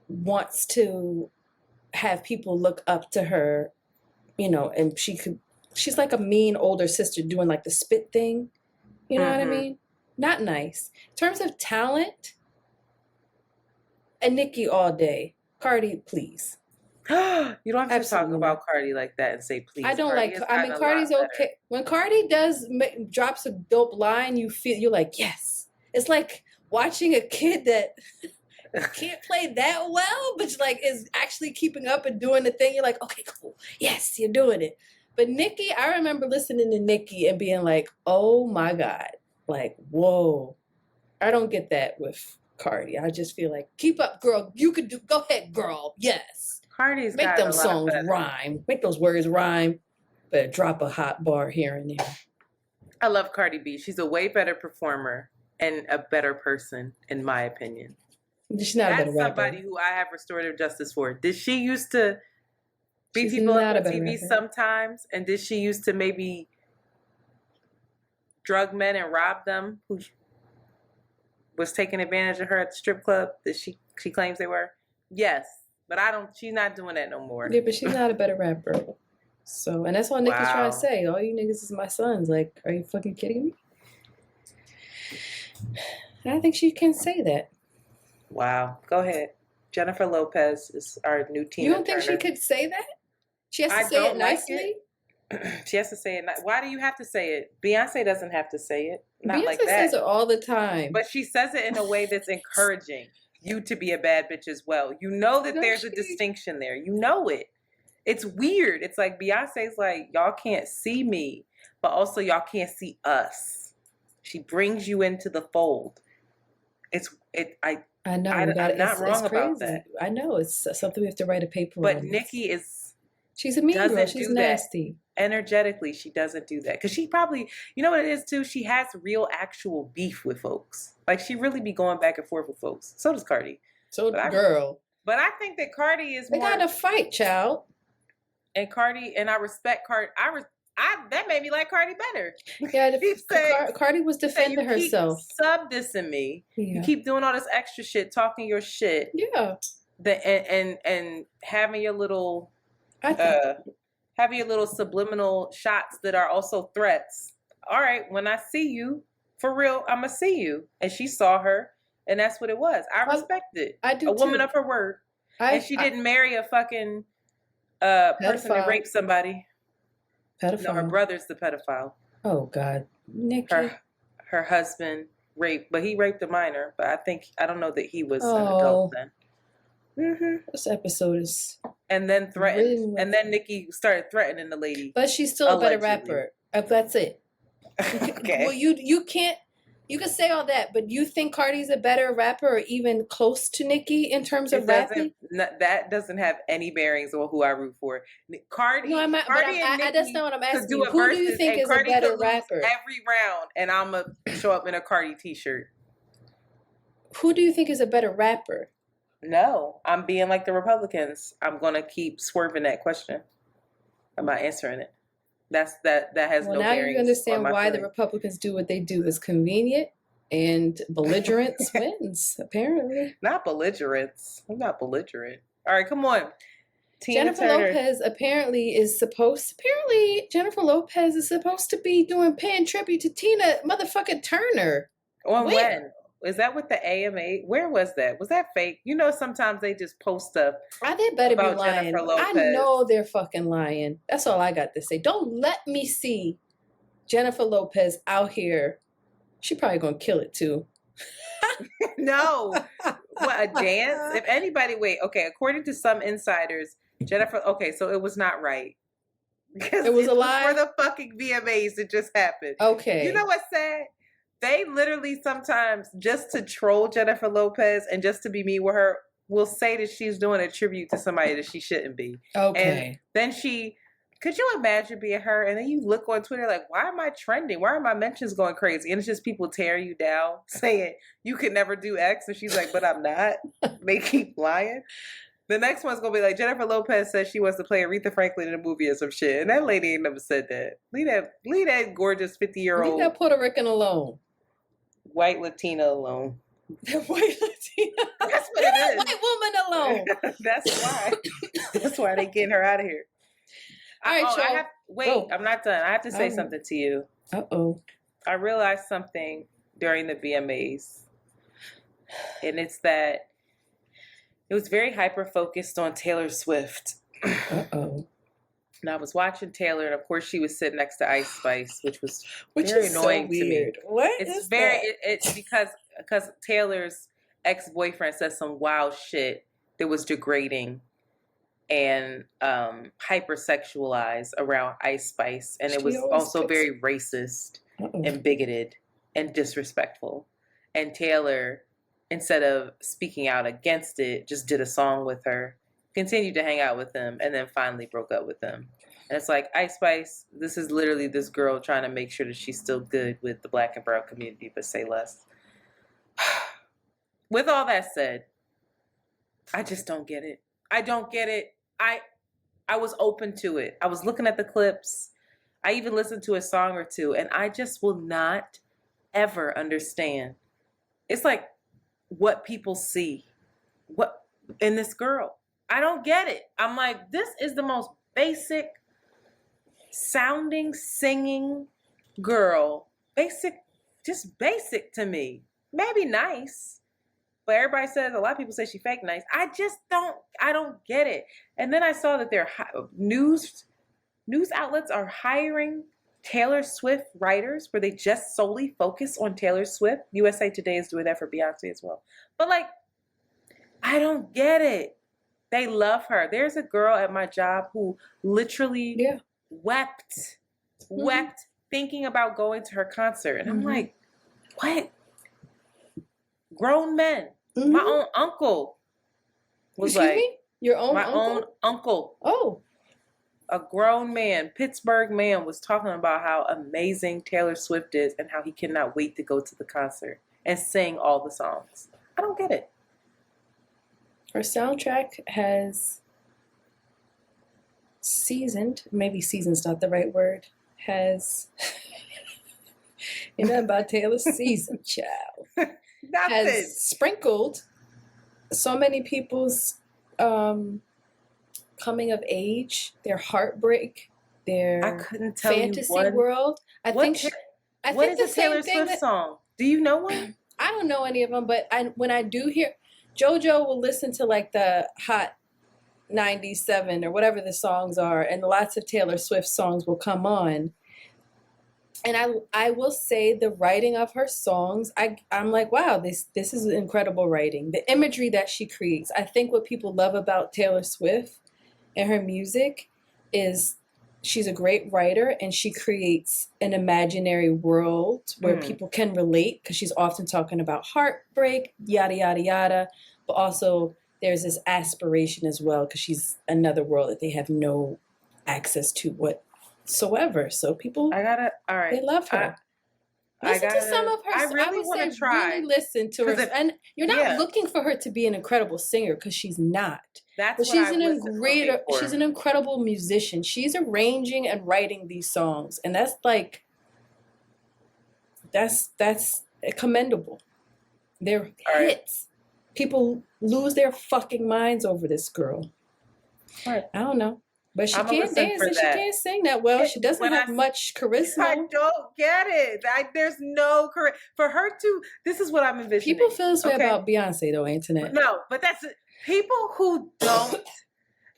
wants to have people look up to her, and she's like a mean older sister doing like the spit thing. You know what I mean? Not nice. In terms of talent, and Nicki all day. Cardi, please. You don't have to talk about Cardi like that and say please. I don't Cardi's okay. When Cardi drops a dope line, you're like, yes. It's like watching a kid that can't play that well, but is actually keeping up and doing the thing. You're like, okay, cool. Yes, you're doing it. But Nicki, I remember listening to Nicki and being like, oh my God. Like, whoa. I don't get that with Cardi. I just feel like, keep up, girl. You could go ahead, girl. Yes. Cardi's make them songs rhyme. Make those words rhyme. But drop a hot bar here and there. I love Cardi B. She's a way better performer and a better person, in my opinion. She's not a better rapper. Somebody who I have restorative justice for. Did she used to beat people up on TV sometimes? And did she used to maybe drug men and rob them who was taking advantage of her at the strip club that she claims they were? Yes. But she's not doing that no more. Yeah, but she's not a better rapper. So, and that's all Nicki's trying to say. All you niggas is my sons. Like, are you fucking kidding me? And I think she can say that. Wow. Go ahead. Jennifer Lopez is our new team. You don't think she could say that? She has to say it nicely? She has to say it. Why do you have to say it? Beyonce doesn't have to say it. Not Beyonce like that. says it all the time. But she says it in a way that's encouraging you to be a bad bitch as well. You know that there's a distinction there. You know it. It's weird. It's like Beyonce's like, y'all can't see me, but also y'all can't see us. She brings you into the fold. I know. I'm not wrong about that. I know. It's something we have to write a paper on. But Nicki she's a mean girl. She's nasty. Energetically, she doesn't do that. Because she probably, you know what it is too? She has real actual beef with folks. Like she really be going back and forth with folks. So does Cardi. So does girl. But I think that Cardi is They got to fight, child. And Cardi, and I respect Cardi. That made me like Cardi better. Yeah, Cardi was defending herself. Sub-dissing me. Yeah. You keep doing all this extra shit, talking your shit. Yeah. And having your little subliminal shots that are also threats. All right, when I see you, for real, I'm gonna see you. And she saw her, and that's what it was. I respect it. I do. A woman of her word. And she didn't marry a fucking person that raped somebody. Pedophile. No, her brother's the pedophile. Oh God, Nicki. Her husband raped, but he raped a minor. But I don't know that he was an adult then. Mm-hmm. This episode is. And then threatened, and then Nicki started threatening the lady. But she's still a better rapper. That's it. Okay. Well, you can't. You can say all that, but you think Cardi's a better rapper or even close to Nicki in terms of rapping? That doesn't have any bearings on who I root for. Cardi, No, Cardi and that's Nicki not what I'm could asking do you. a Who do you versus, think and is a Cardi better could lose rapper? every round, and I'ma show up in a Cardi t-shirt. Who do you think is a better rapper? No, I'm being like the Republicans. I'm gonna keep swerving that question. I'm not answering it. That has Well, no now you bearings on understand my why the feelings. Republicans do what they do. It's convenient and belligerence wins, apparently. Not belligerents. I'm not belligerent. All right, come on. Tina Jennifer Turner. Lopez apparently Jennifer Lopez is supposed to be paying tribute to Tina motherfucking Turner. On Where? when? Is that with the AMA? Where was that? Was that fake? You know, sometimes they just post stuff They better be about Jennifer lying. I Lopez. know they're fucking lying. That's all I got to say. Don't let me see Jennifer Lopez out here. She probably gonna kill it too. No. What, a dance? If anybody, wait, okay, according to some insiders, Jennifer, okay, so it was not right. Because It was a for lie. the fucking VMAs, it just happened. Okay. You know what's sad? They literally sometimes, just to troll Jennifer Lopez and just to be mean with her, will say that she's doing a tribute to somebody that she shouldn't be. Okay. And then could you imagine being her? And then you look on Twitter like, why am I trending? Why are my mentions going crazy? And it's just people tearing you down, saying you could never do X. And she's like, but I'm not. They keep lying. The next one's gonna be like, Jennifer Lopez says she wants to play Aretha Franklin in a movie or some shit. And that lady ain't never said that. Leave that gorgeous 50-year-old Leave that Puerto Rican alone. white Latina alone. That white Latina. That's what Leave it that is. white woman alone. That's why. That's why they getting her out of here. All right, y'all. I'm not done. I have to say Oh. something to you. Uh-oh. I realized something during the VMAs, and it's that it was very hyper focused on Taylor Swift. Uh-oh. And I was watching Taylor, and of course, she was sitting next to Ice Spice, which was Which very is annoying so to me. weird. What It's is very that? it's because Taylor's ex-boyfriend said some wild shit that was degrading and hypersexualized around Ice Spice, and it She was always also picks- very racist Uh-oh. and bigoted and disrespectful. And Taylor, instead of speaking out against it, just did a song with her, continued to hang out with him, and then finally broke up with him. And it's like, Ice Spice, this is literally this girl trying to make sure that she's still good with the Black and brown community, but say less. With all that said, I just don't get it. I don't get it. I was open to it. I was looking at the clips. I even listened to a song or two, and I just will not ever understand. It's like what people see, what in this girl. I don't get it. I'm like, this is the most basic sounding, singing girl. Just basic to me. Maybe nice. But everybody says, a lot of people say she fake nice. I don't get it. And then I saw that their news outlets are hiring Taylor Swift writers where they just solely focus on Taylor Swift. USA Today is doing that for Beyonce as well. But like, I don't get it. They love her. There's a girl at my job who literally wept thinking about going to her concert. And I'm like, what? Grown men. My own uncle was Excuse like, me? Your own my uncle? own uncle. Oh. A grown man, Pittsburgh man, was talking about how amazing Taylor Swift is and how he cannot wait to go to the concert and sing all the songs. I don't get it. Her soundtrack has seasoned, maybe season's not the right word, you know about Taylor season, child. Nothing. Has sprinkled so many people's coming of age, their heartbreak, I their couldn't tell fantasy you one. world. I What think is the a same Taylor thing Swift that, song? Do you know one? I don't know any of them, but when I do hear, JoJo will listen to like the Hot 97 or whatever the songs are, and lots of Taylor Swift songs will come on. And I will say the writing of her songs, I'm like, wow, this is incredible writing. The imagery that she creates. I think what people love about Taylor Swift and her music is she's a great writer, and she creates an imaginary world where people can relate, because she's often talking about heartbreak, yada yada yada, but also there's this aspiration as well, because she's another world that they have no access to whatsoever. So people, All right. they love her. Listen to some of her. I really would want to say try. really listen to her, and you're not looking for her to be an incredible singer, because she's not. That's but what she's an incredible musician. She's arranging and writing these songs, and that's commendable. They're hits. People lose their fucking minds over this girl. Right. I don't know. But she can't dance and she can't sing that well. She doesn't have much charisma. I don't get it. There's no charisma. For her to, this is what I'm envisioning. People feel this way about Beyonce, though, Antoinette. No, but that's people who don't.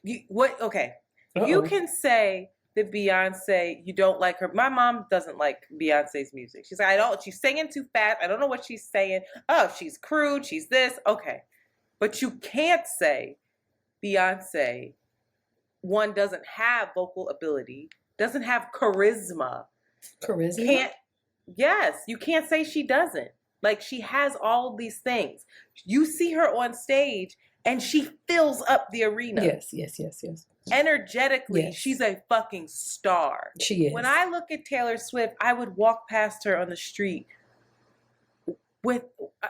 You can say that Beyonce, you don't like her. My mom doesn't like Beyonce's music. She's like, she's singing too fast. I don't know what she's saying. Oh, she's crude. She's this. Okay. But you can't say Beyonce, one, doesn't have vocal ability, doesn't have charisma. Yes, you can't say she doesn't. Like, she has all these things. You see her on stage and she fills up the arena. Yes. Energetically, she's a fucking star. She is. When I look at Taylor Swift, I would walk past her on the street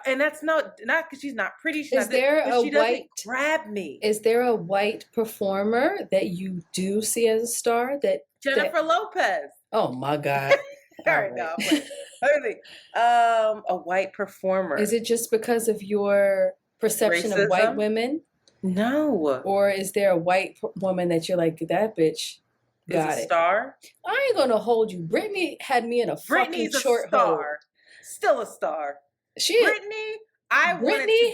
and that's not because she's not pretty. She doesn't grab me. Is there a white performer that you do see as a star? Jennifer Lopez. Oh my God. All right, no. A white performer. Is it just because of your perception of white women? No. Or is there a white woman that you're like, that bitch got a star? I ain't gonna hold you. Brittany had me in a fucking short hold. Still a star. Brittany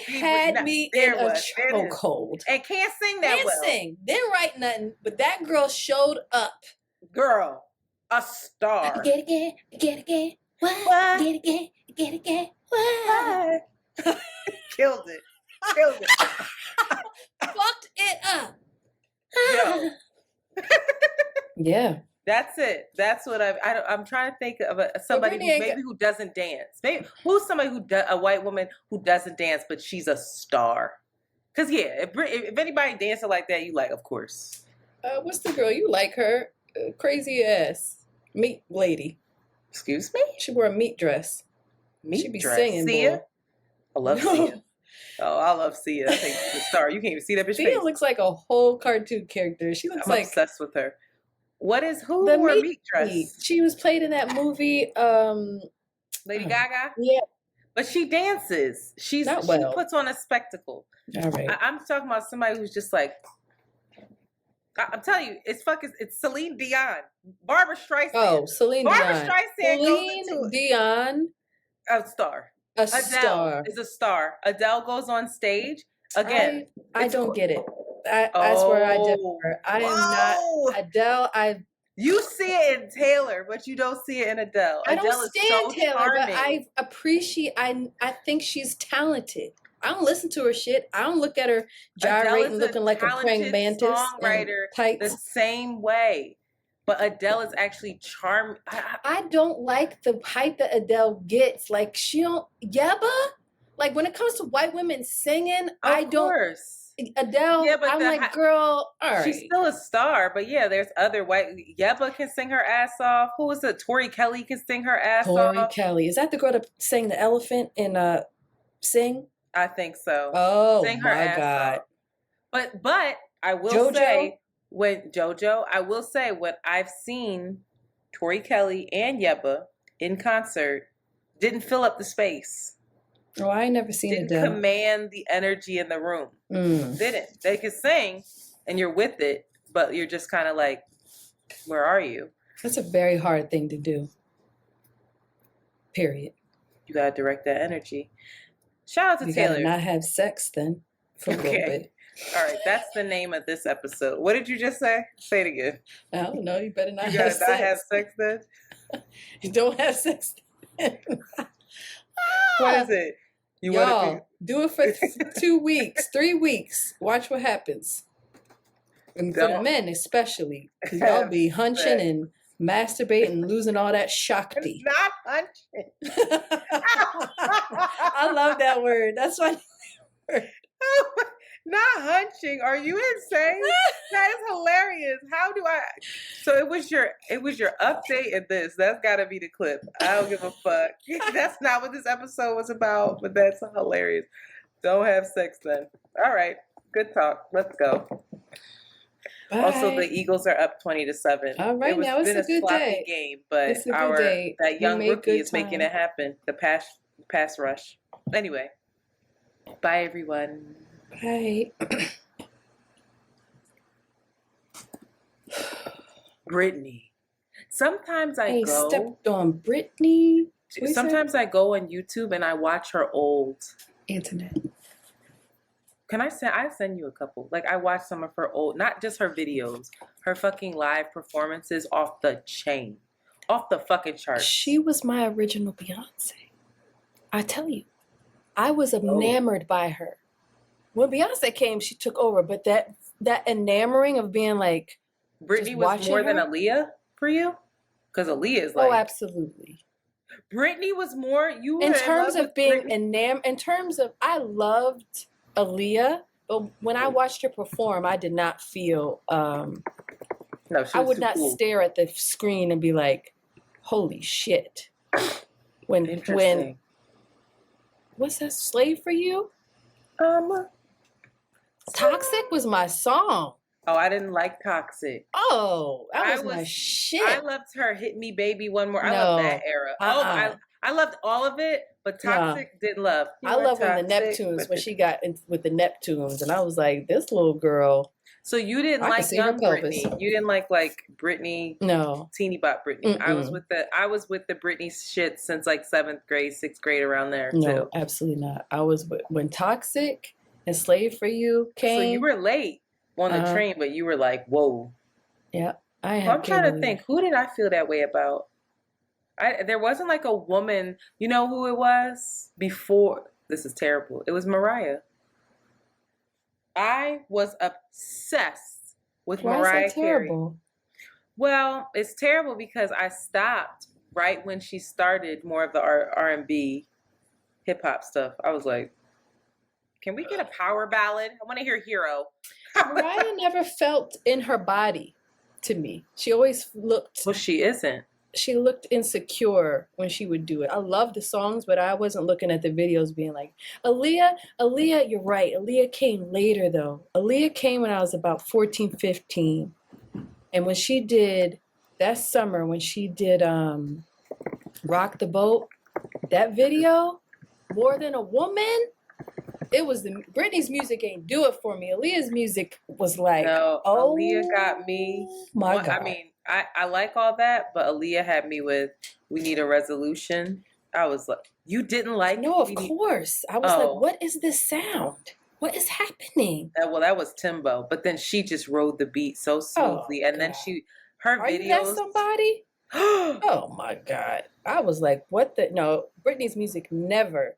had me in a chokehold. And can't sing that well. Can't sing. Didn't write nothing. But that girl showed up. Girl, a star. Get it again. What? Get it again. What? Killed it. Fucked it up. Yo. Yeah. That's it. That's what I'm trying to think of somebody who doesn't dance. Maybe who's somebody a white woman who doesn't dance, but she's a star. Because if anybody dancing like that, you like, of course. What's the girl you like? Her crazy ass meat lady. Excuse me. She wore a meat dress. She be dress. Singing. Sia. Boy. I love Sia. Oh, I love Sia. I think she's a star. You can't even see that bitch. Sia looks like a whole cartoon character. She looks I'm obsessed with her. Who the wore a meat dress? She was played in that movie. Lady Gaga? Yeah. But she dances. She puts on a spectacle. All right. I'm talking about somebody who's just like, I'm telling you, it's Celine Dion. Barbra Streisand. Oh, Celine Dion. Celine Dion. A star. Adele is a star. Adele goes on stage. Again. I don't get it. That's where I differ. I am not Adele. You see it in Taylor, but you don't see it in Adele. I don't stand Taylor, charming. but I appreciate. I think she's talented. I don't listen to her shit. I don't look at her gyrating, looking like a praying mantis. Songwriter, the same way. But Adele is actually charming. I don't like the hype that Adele gets. Like she don't Yeba. Like when it comes to white women singing, I don't. Course. Adele, yeah, but I'm like, girl, all right. She's still a star, but yeah, there's other white. Yeba can sing her ass off. Who was it? Tori Kelly can sing her ass off. Tori Kelly. Is that the girl that sang the elephant in Sing? I think so. Oh, sing her my ass God. Off. But I will say, when I've seen Tori Kelly and Yeba in concert, didn't fill up the space. Oh, I ain't never seen it. Didn't command the energy in the room. Didn't. They could sing and you're with it, but you're just kind of like, where are you? That's a very hard thing to do. Period. You got to direct that energy. Shout out to Taylor. You got to not have sex then for a little bit. All right, that's the name of this episode. What did you just say? Say it again. I don't know. You better not have sex. You gotta not have sex then? You don't have sex then. What is it? Y'all, do it for 2 weeks, 3 weeks. Watch what happens. And for the men especially, because y'all be hunching and masturbating and losing all that shakti. Not hunching. I love that word. That's my word. Not hunching. Are you insane? That is hilarious. How do I? So it was your update and this. That's got to be the clip. I don't give a fuck. That's not what this episode was about, but that's hilarious. Don't have sex then. All right. Good talk. Let's go. Bye. Also, the Eagles are up 20-7. All right, now it's a good day. Game, but It's a good day. that young rookie is time. making it happen. The pass rush. Anyway, bye everyone. Bye. Brittany. Sometimes I go. Stepped on Brittany. Sometimes I go on YouTube and I watch her old. Antoinette. Can I send you a couple? Like I watch some of her old, not just her videos, her fucking live performances off the chain, off the fucking chart. She was my original Beyonce. I tell you, I was enamored by her. When Beyonce came, she took over. But that enamoring of being like, Brittany was more than Aaliyah for you, because Aaliyah is like, oh, absolutely. Brittany was more. You were in terms of being enamored. In terms of, I loved Aaliyah, but when I watched her perform, I did not feel. No, I would not stare at the screen and be like, "Holy shit!" When what's that? Slave for You? Toxic was my song. Oh, I didn't like Toxic. Oh, that was my shit. I loved her Hit Me Baby One More. I love that era. Oh, I loved all of it, but Toxic didn't love. I love when the Neptunes, when she got in with the Neptunes, and I was like, this little girl. So you didn't like young Britney. You didn't like Britney. No. Teeny bop Britney. I was with the Britney shit since like 7th grade, 6th grade, around there too. No, absolutely not. I was when Toxic and Slave for You came. So you were late on the train, but you were like, whoa. Yeah. I'm trying to think, who did I feel that way about? There wasn't like a woman, you know who it was before? This is terrible. It was Mariah. I was obsessed with Mariah Carey. Why is that terrible? Well, it's terrible because I stopped right when she started more of the R&B hip hop stuff. I was like, can we get a power ballad? I want to hear Hero. Mariah never felt in her body to me. She always looked... Well, she isn't. She looked insecure when she would do it. I love the songs, but I wasn't looking at the videos being like, Aaliyah, you're right. Aaliyah came later, though. Aaliyah came when I was about 14, 15. And when she did, that summer, when she did Rock the Boat, that video, More Than a Woman... It was Britney's music ain't do it for me. Aaliyah's music was like, no, Aaliyah got me. My God. I mean, I like all that, but Aaliyah had me with We Need a Resolution. I was like, you didn't like No, of course. I was like, what is this sound? What is happening? Well, that was Timbo, but then she just rode the beat so smoothly. And then her Are videos. You that somebody? Oh my God. I was like, what the? No, Britney's music never.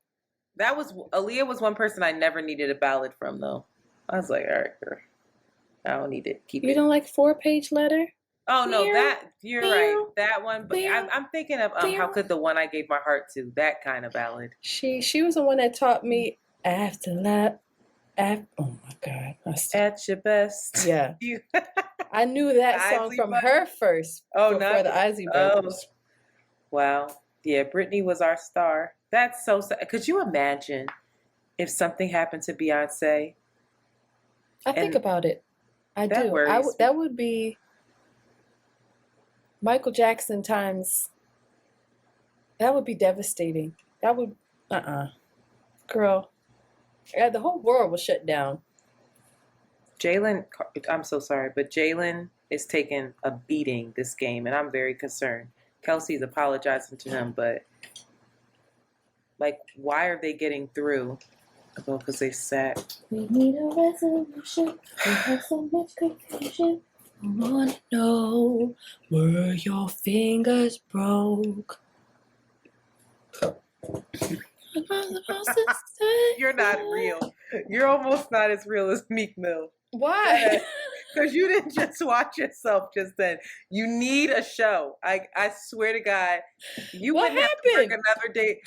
Aaliyah was one person I never needed a ballad from, though. I was like, all right, girl, I don't need it. You don't like 4-Page Letter? Oh, no, you're right. That one, but I'm thinking of How Could the One I Gave My Heart To, that kind of ballad. She was the one that taught me After Love. Oh my God. At Your Best. Yeah. I knew that song from her first. Oh, for the Ozzy Brothers. Wow. Yeah, Britney was our star. That's so sad. Could you imagine if something happened to Beyonce? I think about it. I do. That would be Michael Jackson times. That would be devastating. That would, girl. The whole world will shut down. I'm so sorry, but Jalen is taking a beating this game, and I'm very concerned. Kelsey's apologizing to him, but like, why are they getting through? Oh, because they sat. We need a resolution. We have so much confusion. I want to know where your fingers broke. You're not real. You're almost not as real as Meek Mill. Why? Because you didn't just watch yourself just then. You need a show. I swear to God, you What wouldn't have to work happened? another day.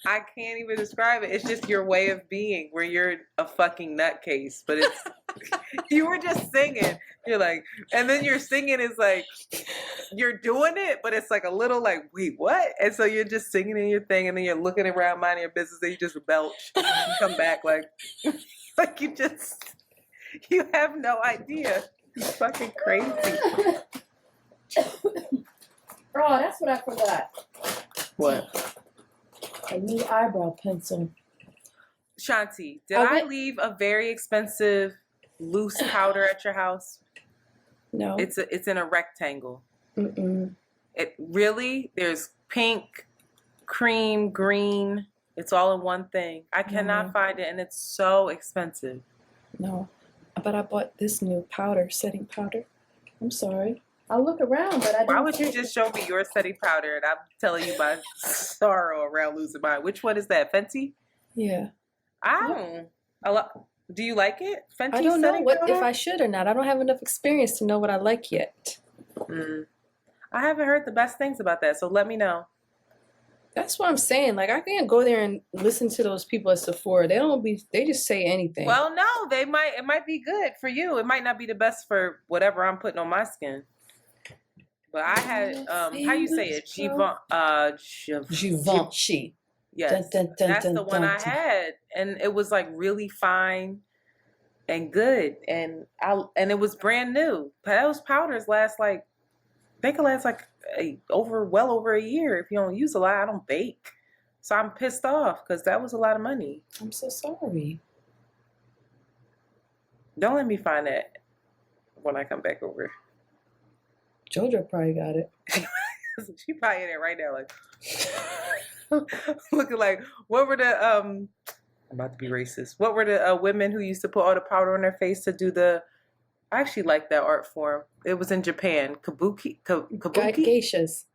I can't even describe it. It's just your way of being, where you're a fucking nutcase. But it's you were just singing. You're like, and then your singing is like you're doing it, but it's like a little like, wait, what? And so you're just singing in your thing, and then you're looking around minding your business, and you just belch. You come back like like you have no idea. You're fucking crazy. Oh, that's what I forgot. What? A new eyebrow pencil. Shanti, did I leave a very expensive loose powder at your house? No. It's in a rectangle. Mm-mm. It really, there's pink, cream, green. It's all in one thing. I cannot find it, and it's so expensive. No, but I bought this new powder, setting powder. I'm sorry. I'll look around, but I don't. Why would you just show me your setting powder and I'm telling you my sorrow around losing mine? Which one is that? Fenty? Yeah. Do you like it? Fenty I don't know powder? if I should or not. I don't have enough experience to know what I like yet. I haven't heard the best things about that, so let me know. That's what I'm saying. Like, I can't go there and listen to those people at Sephora. They just say anything. Well, no, it might be good for you. It might not be the best for whatever I'm putting on my skin. But I had how you say it? Givenchy. Yes. That's the one I had. And it was like really fine and good. And it was brand new. Those powders they could last like well over a year if you don't use a lot. I don't bake. So I'm pissed off because that was a lot of money. I'm so sorry. Don't let me find that when I come back over. Jojo probably got it. She probably in there right now, like looking like, what were the I'm about to be racist. What were the women who used to put all the powder on their face to do the? I actually like that art form. It was in Japan, kabuki. Geishas.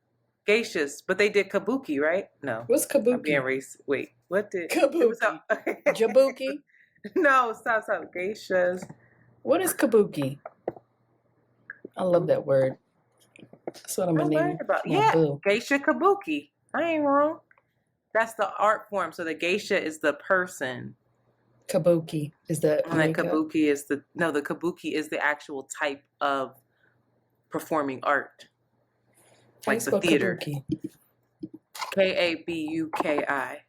Geishas, but they did kabuki, right? No. What's kabuki? I'm being racist. Wait, what did kabuki? Jabuki. No, stop. Geishas. What is kabuki? I love that word. That's what I'm gonna name it. Yeah, geisha kabuki. I ain't wrong. That's the art form. So the geisha is the person. Kabuki is the. And then kabuki is the kabuki is the actual type of performing art, like the theater. Kabuki. Kabuki.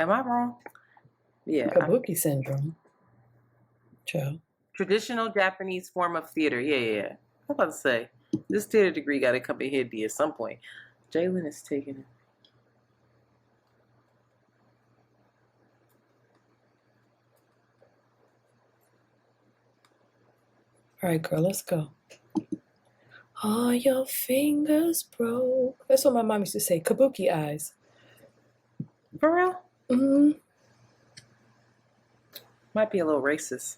Am I wrong? Yeah. Kabuki syndrome. Joe. Traditional Japanese form of theater. Yeah. I'm about to say, this theater degree got to come in handy at some point. Jalen is taking it. All right, girl, let's go. All your fingers broke. That's what my mom used to say. Kabuki eyes. For real? Mm-hmm. Might be a little racist.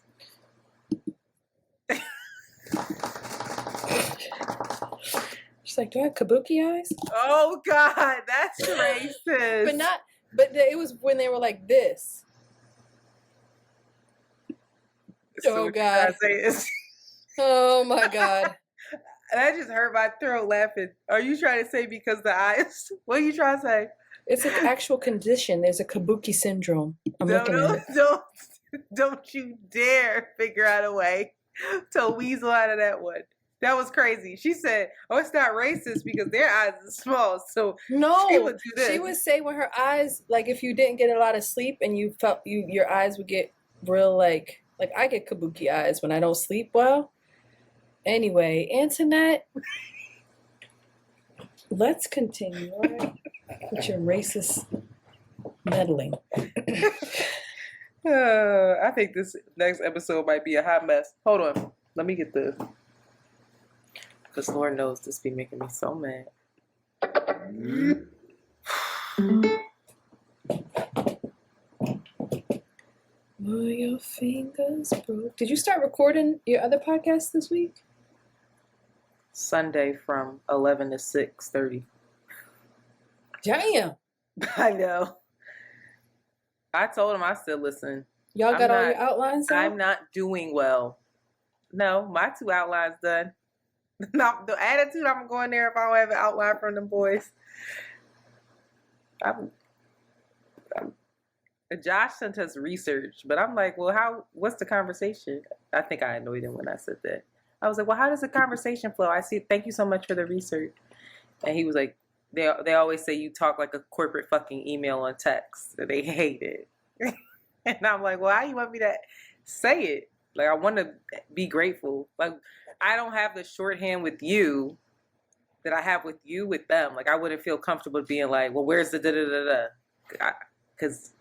She's like, do I have kabuki eyes? Oh God, that's racist. But it was when they were like this. So oh God. Oh my God. That just hurt my throat laughing. Are you trying to say because the eyes? What are you trying to say? It's an actual condition. There's a kabuki syndrome. I'm looking at it. Don't you dare figure out a way to weasel out of that one. That was crazy. She said, "Oh, it's not racist because their eyes are small." So no, she would do this. She would say when her eyes, like if you didn't get a lot of sleep and you felt your eyes would get real like I get kabuki eyes when I don't sleep well. Anyway, Antoinette, let's continue, all right? With your racist meddling. I think this next episode might be a hot mess. Hold on. Let me get the... Because Lord knows this be making me so mad. Oh, your fingers broke. Did you start recording your other podcast this week? Sunday from 11 to 6:30. Damn. I know. I told him I still listen. Y'all I'm got all not. your outlines I'm out? not doing well. No, my 2 outlines done. No, the attitude I'm going there if I don't have an outline from them boys. I'm, Josh sent us research, but I'm like, well, what's the conversation? I think I annoyed him when I said that. I was like, well, how does the conversation flow? I see, thank you so much for the research. And he was like, they always say you talk like a corporate fucking email on text. They hate it. And I'm like, well, how you want me to say it? Like, I want to be grateful. Like, I don't have the shorthand with you that I have with you with them. Like, I wouldn't feel comfortable being like, well, where's the da da da da? Because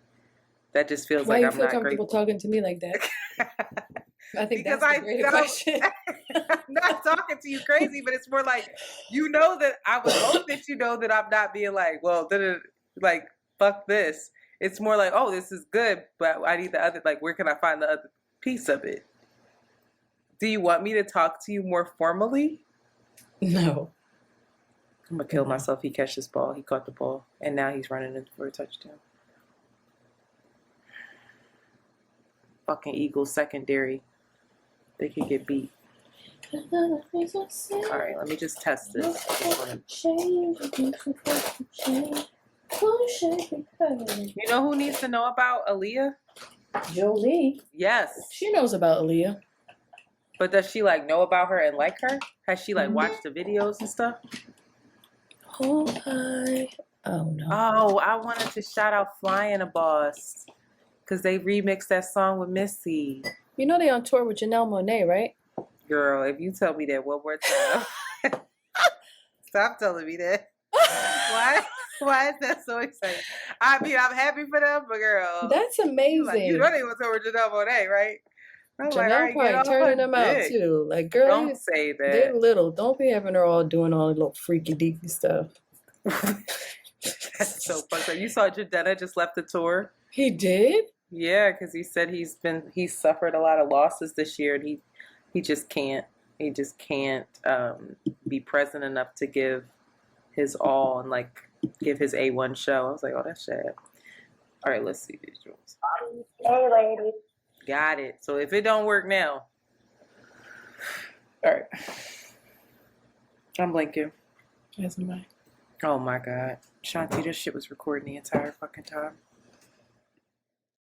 that just feels Why like you I'm feel not comfortable grateful. talking to me like that? I think Because that's the I greater don't, question. I'm not talking to you crazy, but it's more like, you know that I would hope that you know that I'm not being like, well, like, fuck this. It's more like, oh, this is good, but I need the other, like, where can I find the other piece of it? Do you want me to talk to you more formally? No. I'm going to kill myself. He catches this ball. He caught the ball, and now he's running in for a touchdown. Fucking Eagles secondary. They could get beat. All right, let me just test this. You know who needs to know about Aaliyah? Jolie. Yes. She knows about Aaliyah. But does she like know about her and like her? Has she like watched the videos and stuff? Oh, hi. Oh, no. Oh, I wanted to shout out Flying a Boss because they remixed that song with Missy. You know they on tour with Janelle Monáe, right? Girl, if you tell me that one more time. Stop telling me that. Why is that so exciting? I mean, I'm happy for them, but girl. That's amazing. You know they went over Janelle Monáe, right? I'm Janelle like, all right, probably turning them out too. Like, girl, don't say that. They're little. Don't be having her all doing all the little freaky deaky stuff. That's so funny. So you saw Jadena just left the tour? He did? Yeah, because he said he's suffered a lot of losses this year, and he just can't be present enough to give his all and like give his A1 show. I was like, oh, that's sad. All right, let's see these rules. Hey, ladies. Got it. So if it don't work now, all right. I'm blinking. Yes, am I. Oh my God, Shanti, this shit was recording the entire fucking time.